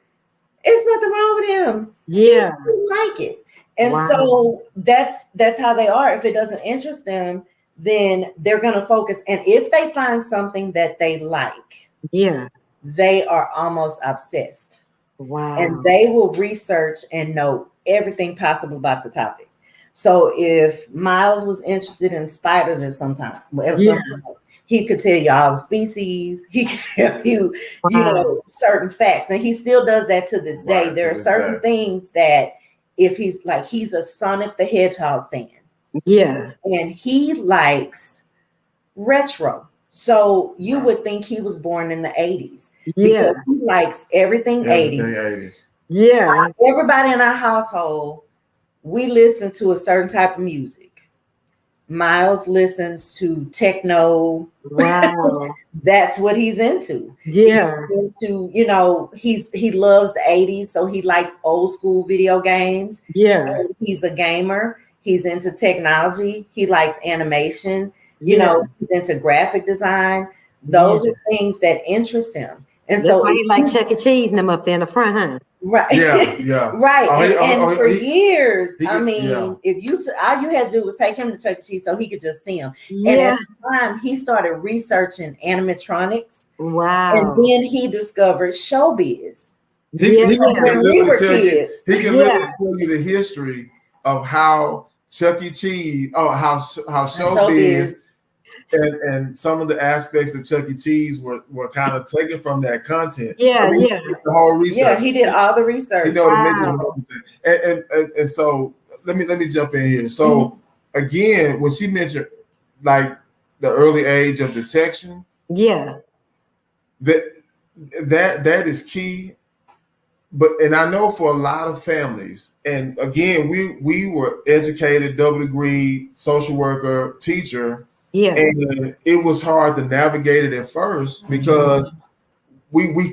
Speaker 3: it's nothing wrong with him.
Speaker 1: Yeah.
Speaker 3: He didn't like it. And so that's how they are. If it doesn't interest them, then they're going to focus. And if they find something that they like, they are almost obsessed.
Speaker 1: Wow.
Speaker 3: And they will research and know everything possible about the topic. So if Miles was interested in spiders at some time, he could tell you all the species. He could tell you, certain facts. And he still does that to this day. There are certain things that if he's a Sonic the Hedgehog fan.
Speaker 1: Yeah.
Speaker 3: And he likes retro. So you would think he was born in the 80s.
Speaker 1: Yeah.
Speaker 3: Because he likes everything 80s.
Speaker 1: Yeah.
Speaker 3: Everybody in our household, we listen to a certain type of music. Miles listens to techno.
Speaker 1: Wow.
Speaker 3: That's what he's into.
Speaker 1: Yeah.
Speaker 3: He's into, he loves the 80s, so he likes old school video games.
Speaker 1: Yeah.
Speaker 3: He's a gamer. He's into technology. He likes animation. He's into graphic design. Those are things that interest him. And
Speaker 1: that's why he like Chuck E. Cheese and them up there in the front, huh?
Speaker 3: Right.
Speaker 2: Yeah.
Speaker 3: Right. For years, if all you had to do was take him to Chuck E. Cheese so he could just see him. Yeah. And at the time, he started researching animatronics.
Speaker 1: Wow.
Speaker 3: And then he discovered showbiz.
Speaker 2: He can literally tell you the history of how Chuck E. Cheese, how showbiz. And some of the aspects of Chuck E. Cheese were kind of taken from that content.
Speaker 3: The
Speaker 2: whole research.
Speaker 3: Yeah, he did all the research.
Speaker 2: And so let me jump in here. So again, when she mentioned like the early age of detection, that is key. And I know for a lot of families, and again, we were educated, double degree, social worker, teacher. Yeah, and it was hard to navigate it at first because I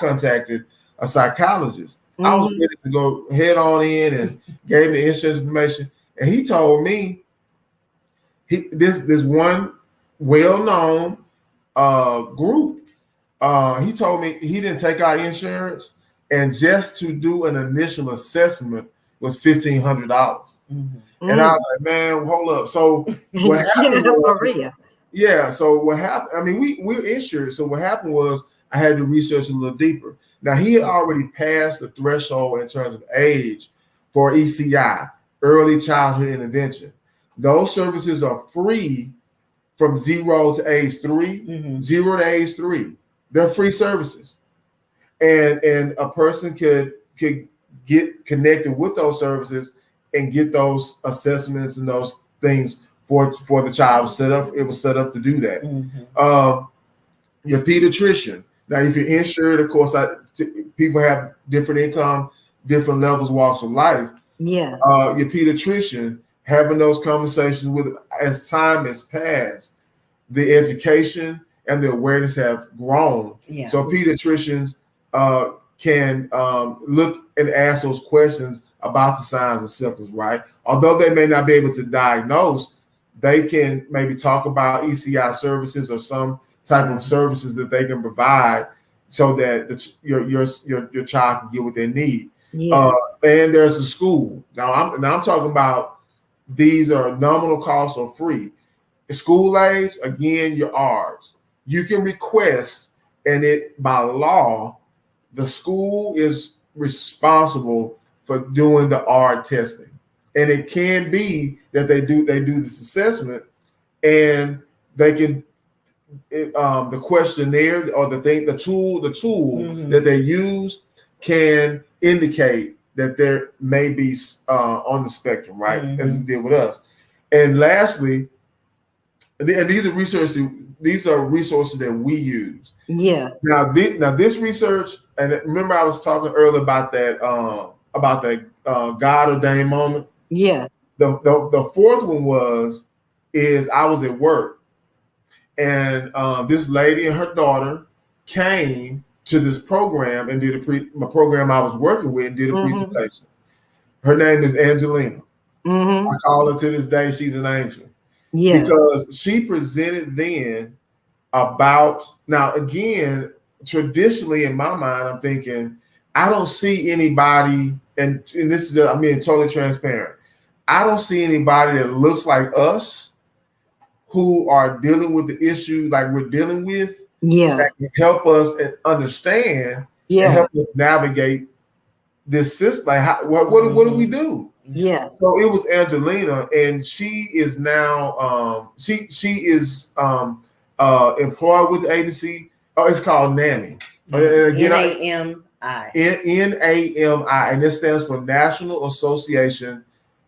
Speaker 2: contacted a psychologist. I was ready to go head on in and gave the insurance information, and he told me this one well-known group. He told me he didn't take our insurance, and just to do an initial assessment was $1,500. And I was like, man, hold up. So what happened was, so what happened, I mean, we're insured. So what happened was I had to research a little deeper. Now, he had already passed the threshold in terms of age for ECI, early childhood intervention. Those services are free from 0 to age 3, 0 to age 3. They're free services. And a person could get connected with those services and get those assessments and those things for the child. It was set up to do that. Your pediatrician. Now, if you're insured, of course, people have different income, different levels, walks of life. Yeah. Your pediatrician, having those conversations with, as time has passed, the education and the awareness have grown.
Speaker 3: Yeah.
Speaker 2: So pediatricians can look and ask those questions about the signs and symptoms, right? Although they may not be able to diagnose, they can maybe talk about ECI services or some type of services that they can provide so that your child can get what they need.
Speaker 1: Yeah.
Speaker 2: And there's a school. Now I'm talking about these are nominal costs or free. School age, again, your R's. You can request, and it by law, the school is responsible for doing the R testing. And it can be that they do this assessment, and they can the questionnaire or the tool that they use can indicate that there may be on the spectrum, right? As it did with us. And lastly, and these are resources that we use.
Speaker 1: Yeah.
Speaker 2: Now this research, and remember I was talking earlier about that God ordained moment.
Speaker 1: Yeah.
Speaker 2: The fourth one is I was at work, and this lady and her daughter came to this program and did a program I was working with and did a presentation. Her name is Angelina. I call her to this day. She's an angel. Yeah. Because she presented then about, now again, traditionally in my mind, I'm thinking, I don't see anybody, and this is, I'm being totally transparent. I don't see anybody that looks like us who are dealing with the issue like we're dealing with. Yeah. That can help us and understand and help us navigate this system. Like, what do we do? Yeah. So it was Angelina, and she is now she is employed with the agency. Oh, it's called NAMI.
Speaker 3: NAMI.
Speaker 2: NAMI, and this stands for National Association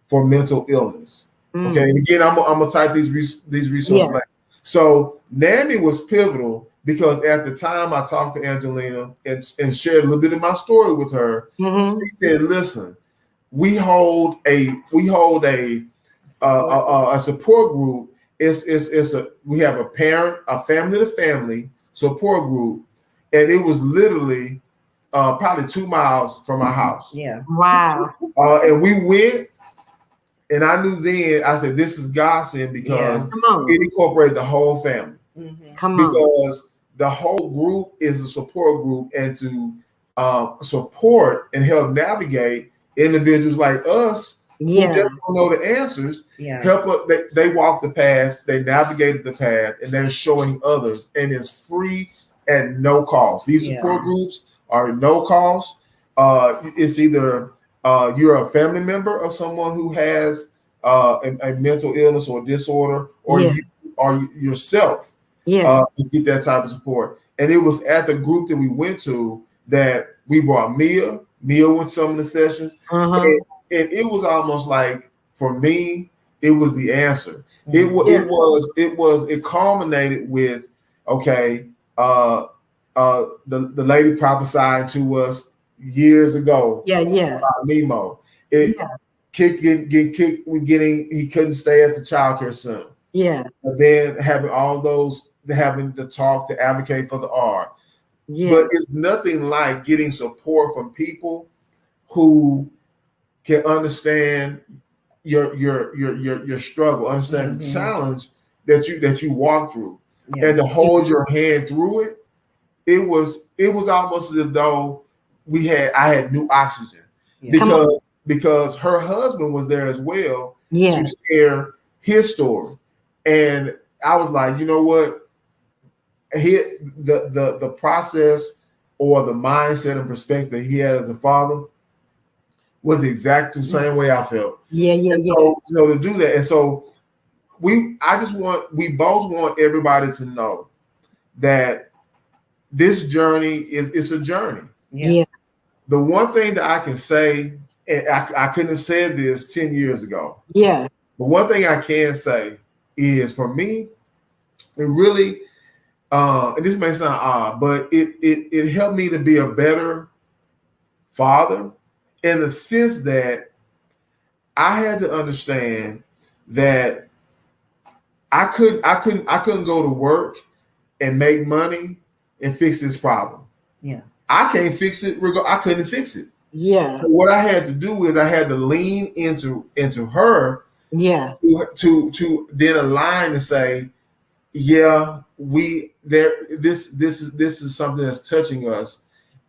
Speaker 2: for Mental Illness. Okay, and again, I'm gonna type these resources. Like, so NAMI was pivotal because at the time I talked to Angelina and shared a little bit of my story with her. She said, "Listen, we hold a support group. We have a family to family support group, and it was literally probably 2 miles from our house.
Speaker 3: Yeah,
Speaker 1: wow.
Speaker 2: And we went." And I knew then, I said, this is godsend because it incorporated the whole family. Because the whole group is a support group, and to support and help navigate individuals like us who just don't know the answers, help us. They walk the path, they navigated the path, and they're showing others. And it's free at no cost. These support groups are at no cost. It's either you're a family member of someone who has a mental illness or disorder, or you are yourself to get that type of support. And it was at the group that we went to that we brought Mia. Mia went some of the sessions, and it was almost like, for me, it was the answer. It culminated with, okay, the lady prophesying to us years ago. About Nemo. He couldn't stay at the childcare center. But then having the talk to advocate for the R. But it's nothing like getting support from people who can understand your struggle, understand the challenge that you walk through, and to hold your hand through it. It was almost as though I had new oxygen because her husband was there as well to share his story. And I was like, you know what? The process or the mindset and perspective he had as a father was exactly the same way I felt. So to do that, and so we both want everybody to know that this journey is a journey. The one thing that I can say, and I couldn't have said this 10 years ago. But one thing I can say is, for me, it really, and this may sound odd, but it helped me to be a better father, in the sense that I had to understand that I couldn't go to work and make money and fix this problem.
Speaker 3: Yeah.
Speaker 2: I can't fix it. I couldn't fix it.
Speaker 1: Yeah.
Speaker 2: So what I had to do is I had to lean into her.
Speaker 1: Yeah.
Speaker 2: To then align and say, yeah, this is something that's touching us,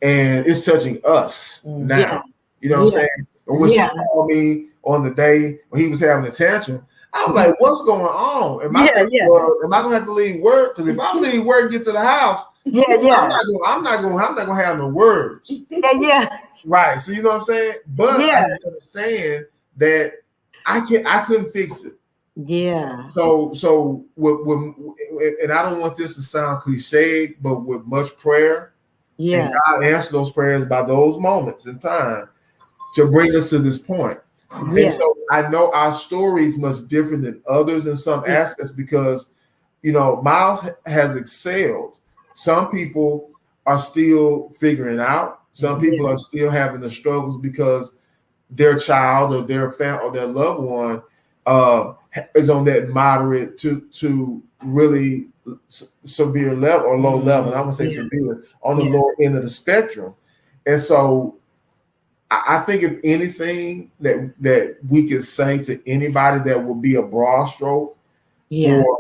Speaker 2: and it's touching us now.
Speaker 1: Yeah.
Speaker 2: You know what I'm saying? And when she called me on the day when he was having a tantrum, I was like, what's going on? Am I gonna have to leave work? Because if I leave work and get to the house, I'm not gonna have no words. Right. So you know what I'm saying? But I understand that I couldn't fix it.
Speaker 1: Yeah.
Speaker 2: So and I don't want this to sound cliche, but with much prayer, and God answered those prayers by those moments in time to bring us to this point. And so I know our story is much different than others in some aspects because, you know, Miles has excelled. Some people are still figuring out. Some people are still having the struggles because their child or their family or their loved one is on that moderate to really severe level or low level. I wouldn't say severe, on the lower end of the spectrum. And so I think if anything that we could say to anybody that will be a broad stroke for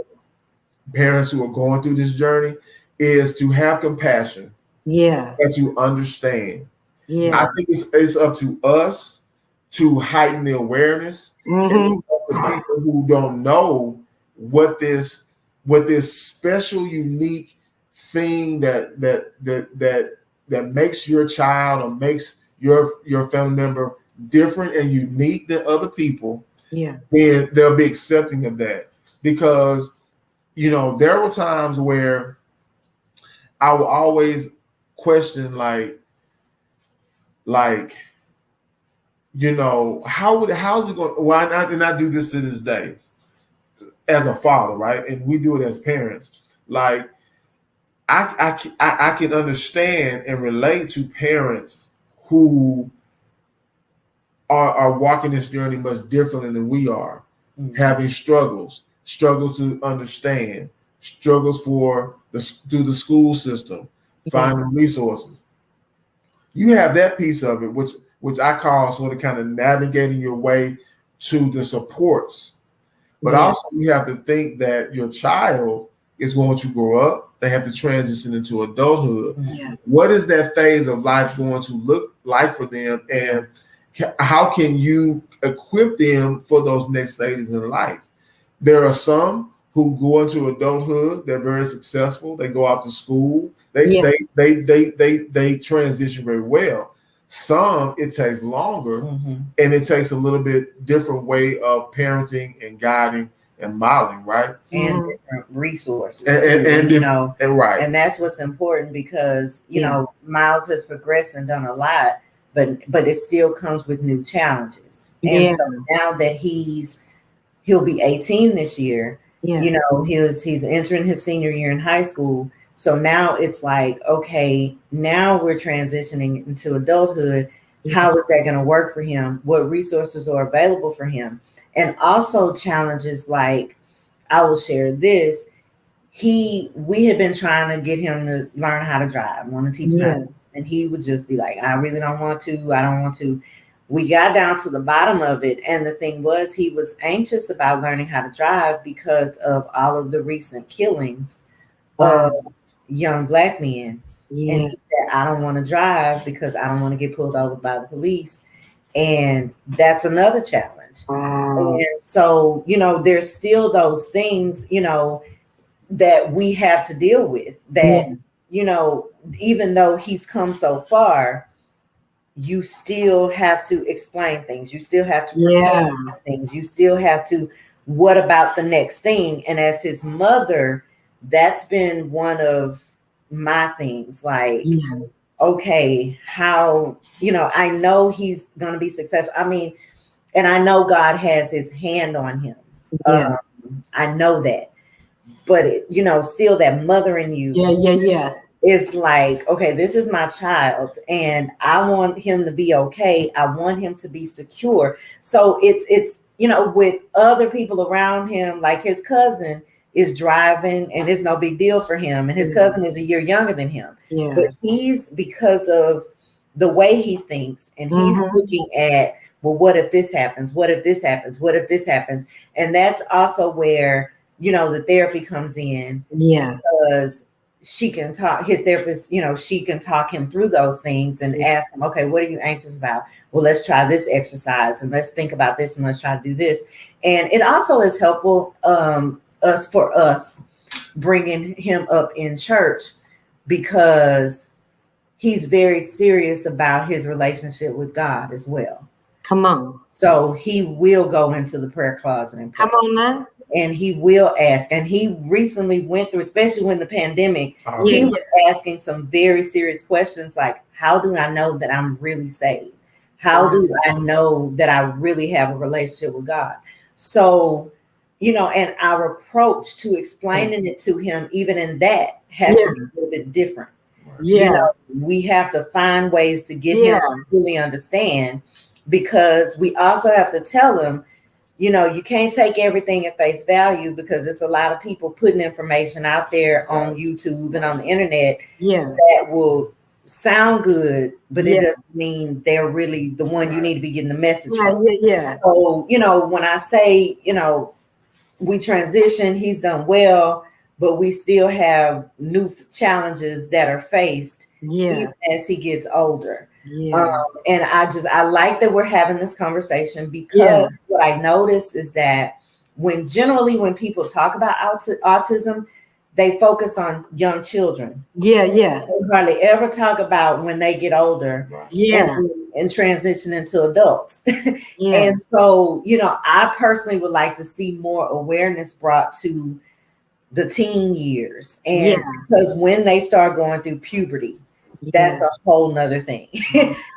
Speaker 2: parents who are going through this journey is to have compassion. And to understand. I think it's up to us to heighten the awareness. And it's up to people who don't know what this special, unique thing that makes your child or makes your family member different and unique than other people. Then they'll be accepting of that. Because, you know, there were times where I will always question like, you know, how's it going? Why not? And I do this to this day as a father, right? And we do it as parents. Like, I can understand and relate to parents who are walking this journey much differently than we are, having struggles to understand, struggles through the school system, finding resources. You have that piece of it, which I call sort of kind of navigating your way to the supports. But also you have to think that your child is going to grow up. They have to transition into adulthood. What is that phase of life going to look like for them? And how can you equip them for those next stages in life? There are some who go into adulthood. They're very successful. They go off to school. They transition very well. Some it takes longer, and it takes a little bit different way of parenting and guiding and modeling, right?
Speaker 3: And different resources,
Speaker 2: and
Speaker 3: you know,
Speaker 2: right.
Speaker 3: And that's what's important because you know Miles has progressed and done a lot, but it still comes with new challenges. And so now that he'll be 18 this year. You know, he's entering his senior year in high school. So now it's like, okay, now we're transitioning into adulthood. How is that going to work for him? What resources are available for him? And also challenges like, I will share this. We had been trying to get him to learn how to drive, want to teach him. And he would just be like, I really don't want to. I don't want to. We got down to the bottom of it. And the thing was, he was anxious about learning how to drive because of all of the recent killings of young Black men. And he said, I don't want to drive because I don't want to get pulled over by the police. And that's another challenge. And so, you know, there's still those things, you know, that we have to deal with that, you know, even though he's come so far, you still have to explain things. You still have to things. You still have to, what about the next thing? And as his mother, that's been one of my things. Like, okay, how, you know, I know he's going to be successful. I mean, and I know God has his hand on him. I know that. But, you know, still that mother in you. It's like, okay, this is my child and I want him to be okay. I want him to be secure. So it's, you know, with other people around him, like his cousin is driving, and it's no big deal for him. And his cousin is a year younger than him.
Speaker 1: Yeah.
Speaker 3: But he's, because of the way he thinks, and he's looking at, well, what if this happens? What if this happens? What if this happens? And that's also where, you know, the therapy comes in.
Speaker 1: Yeah.
Speaker 3: Because she can talk, his therapist, you know, she can talk him through those things and ask him, okay, what are you anxious about? Well, let's try this exercise, and let's think about this, and let's try to do this. And it also is helpful for us bringing him up in church, because he's very serious about his relationship with God as well.
Speaker 1: Come on.
Speaker 3: So he will go into the prayer closet and pray.
Speaker 1: Come on now.
Speaker 3: And he will ask. And he recently went through, especially when the pandemic, he was asking some very serious questions like, how do I know that I'm really saved? How do I know that I really have a relationship with God? So, you know, and our approach to explaining it to him, even in that, has to be a little bit different.
Speaker 1: Yeah.
Speaker 3: You know, we have to find ways to get him to really understand, because we also have to tell him, you know, you can't take everything at face value, because there's a lot of people putting information out there on YouTube and on the internet that will sound good, but it doesn't mean they're really the one you need to be getting the message from. So, you know, when I say, you know, we transition, he's done well, but we still have new challenges that are faced even as he gets older. And I like that we're having this conversation, because what I notice is that when people talk about autism, they focus on young children. They hardly ever talk about when they get older and transition into adults. And so, you know, I personally would like to see more awareness brought to the teen years, and because when they start going through puberty, that's a whole nother thing.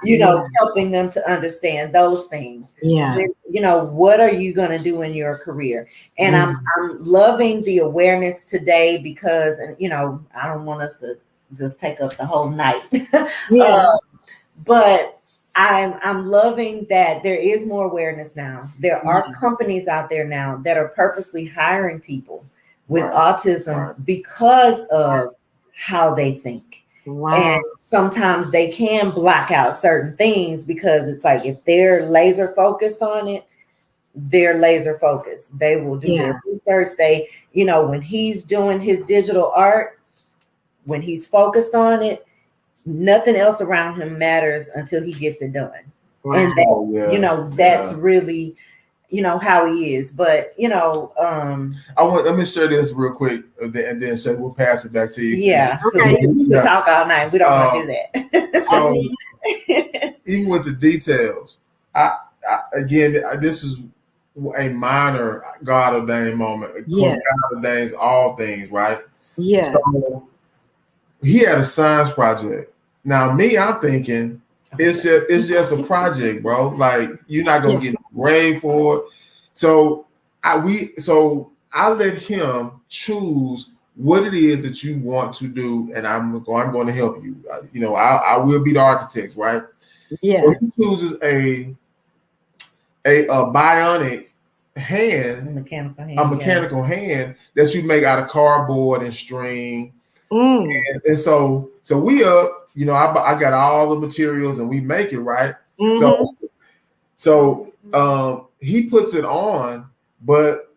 Speaker 3: You know, helping them to understand those things. When, you know, what are you going to do in your career? And I'm loving the awareness today, because, and you know, I don't want us to just take up the whole night. But I'm loving that there is more awareness now. There are companies out there now that are purposely hiring people with autism because of how they think. And sometimes they can block out certain things, because it's like, if they're laser focused on it, they're laser focused. They will do their research. They, you know, when he's doing his digital art, when he's focused on it, nothing else around him matters until he gets it done. And that's, you know, that's really, you know, how he is. But, you know,
Speaker 2: let me share this real quick, and then Shei, we'll pass it back to you.
Speaker 3: Okay. We can talk all night. We don't want to do that.
Speaker 2: So even with the details, again, this is a minor God ordained moment. God ordains all things, right? So he had a science project. Now, I'm thinking, it's just a project, bro. Like, you're not gonna get a grade for it. So I let him choose what it is that you want to do, and I'm going to help you. You know, I will be the architect, right? So he chooses a bionic hand, a mechanical hand that you make out of cardboard and string. And so we up. You know, I got all the materials, and we make it, right. So he puts it on, but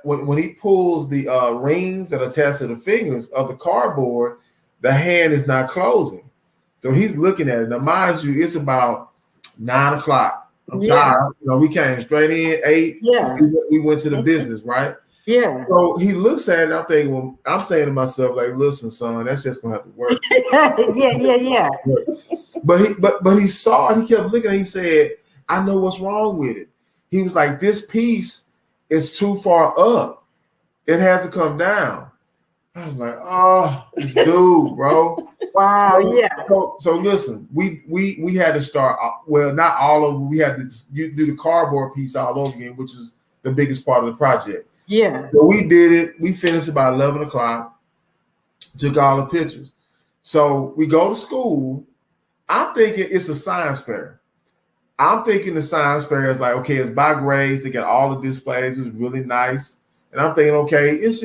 Speaker 2: when he pulls the rings that attach to the fingers of the cardboard, the hand is not closing. So he's looking at it. Now, mind you, it's about 9 o'clock. I'm tired. You know, we came straight in 8. We went to the business, right? So he looks at it, and I'm thinking, well, I'm saying to myself, like, listen, son, that's just gonna have to work. But he saw it, he kept looking, and he said, I know what's wrong with it. He was like, this piece is too far up. It has to come down. I was like, oh, this dude, bro. So listen, we had to start, well, not all of them, we had to do the cardboard piece all over again, which is the biggest part of the project. So we did it. We finished about 11 o'clock, took all the pictures. So we go to school. I'm thinking it's a science fair. I'm thinking the science fair is like, okay, it's by grades. They got all the displays. It was really nice. And I'm thinking, okay, he's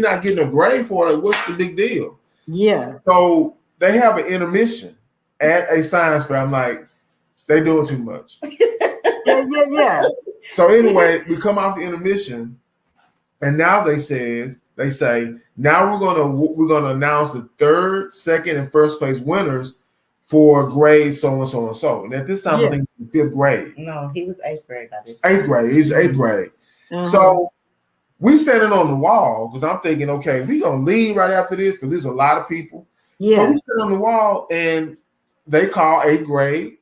Speaker 2: not getting a grade for it. What's the big deal?
Speaker 1: Yeah.
Speaker 2: So they have an intermission at a science fair. I'm like, they doing too much.
Speaker 1: Yeah.
Speaker 2: So anyway, we come off the intermission, and now they say now we're gonna announce the third, second, and first place winners for grades so and so and so. And at this time, I think it's 5th grade.
Speaker 3: No, he was 8th grade by this time.
Speaker 2: 8th grade. He's 8th grade. So we standing on the wall because I'm thinking, okay, we gonna leave right after this because there's a lot of people. Yeah. So we stand on the wall and they call 8th grade,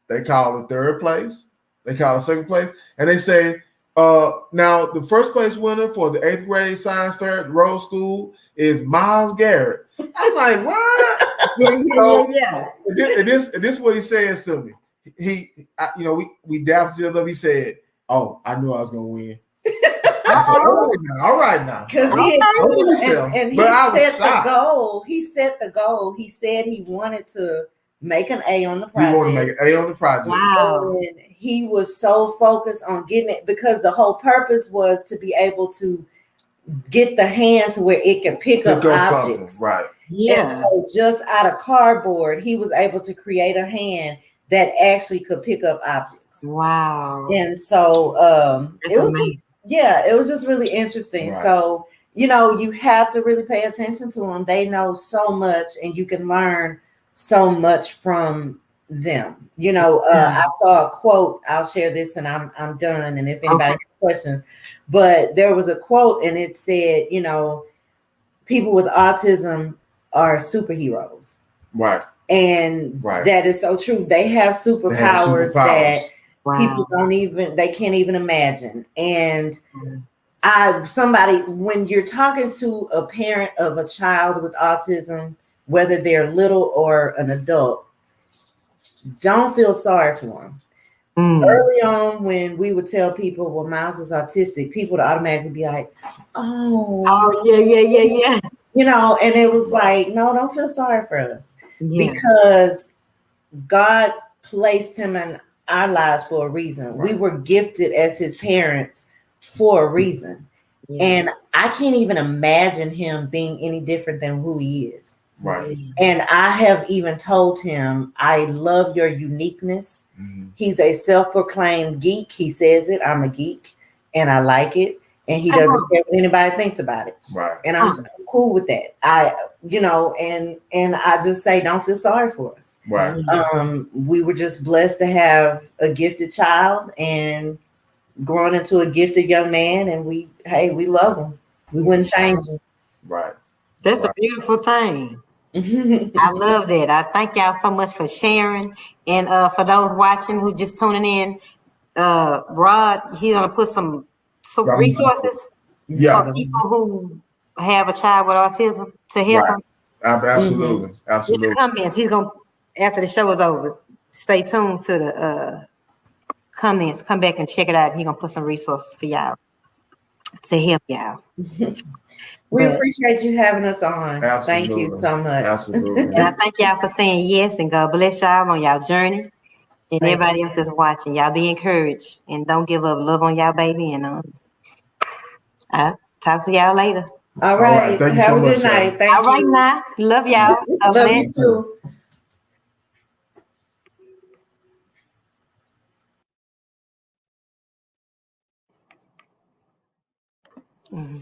Speaker 2: they call the 3rd place, they call the 2nd place, and they say, now the 1st place winner for the 8th grade science fair at Rose School is Miles Garrett. I'm like, what? Yeah. And this is what he says to me. We dapped each other. He said, "Oh, I knew I was gonna win." I said, all right now.
Speaker 3: Because he set the goal. He said he wanted to make an A on the project.
Speaker 2: He wanted to make an A on the project.
Speaker 1: Wow.
Speaker 3: And he was so focused on getting it because the whole purpose was to be able to get the hand to where it can pick up objects.
Speaker 2: Something. Right.
Speaker 3: Yeah. And so just out of cardboard, he was able to create a hand that actually could pick up objects.
Speaker 1: Wow.
Speaker 3: And so it was just really interesting. Right. So, you have to really pay attention to them. They know so much and you can learn so much from them. I saw a quote. I'll share this and I'm done. And if anybody has questions, but there was a quote and it said, people with autism are superheroes.
Speaker 2: Right.
Speaker 3: And that is so true. They have superpowers that people they can't even imagine. And when you're talking to a parent of a child with autism, whether they're little or an adult, don't feel sorry for them. Early on, when we would tell people, well, Miles is autistic, people would automatically be like, oh,
Speaker 1: yeah.
Speaker 3: And it was like, no, don't feel sorry for us because God placed him in our lives for a reason. We were gifted as his parents for a reason. And I can't even imagine him being any different than who he is.
Speaker 2: Right.
Speaker 3: And I have even told him, I love your uniqueness. Mm-hmm. He's a self-proclaimed geek. He says it. I'm a geek and I like it. And he doesn't care what anybody thinks about it.
Speaker 2: Right.
Speaker 3: And I'm cool with that. And I just say, don't feel sorry for us.
Speaker 2: Right.
Speaker 3: We were just blessed to have a gifted child and growing into a gifted young man. And we love him. We wouldn't change him.
Speaker 2: Right.
Speaker 1: That's a beautiful thing. I love that. I thank y'all so much for sharing. And for those watching who just tuning in, Rod, he's gonna put some resources for people who have a child with autism to help them.
Speaker 2: Absolutely.
Speaker 1: In the comments, he's gonna, after the show is over, stay tuned to the comments. Come back and check it out. He's gonna put some resources for y'all to help y'all.
Speaker 3: We appreciate you having us on.
Speaker 2: Absolutely.
Speaker 3: Thank you so much.
Speaker 2: Absolutely.
Speaker 1: And I thank y'all for saying yes, and God bless y'all on y'all journey. And everybody else that's watching, y'all be encouraged and don't give up. Love on y'all, baby. And I'll talk to y'all later.
Speaker 3: All right.
Speaker 2: Thank you
Speaker 3: Have
Speaker 2: so
Speaker 3: a
Speaker 2: much,
Speaker 3: good night. Thank you.
Speaker 1: All right, now. Love y'all.
Speaker 3: Love you too.
Speaker 1: Mm-hmm.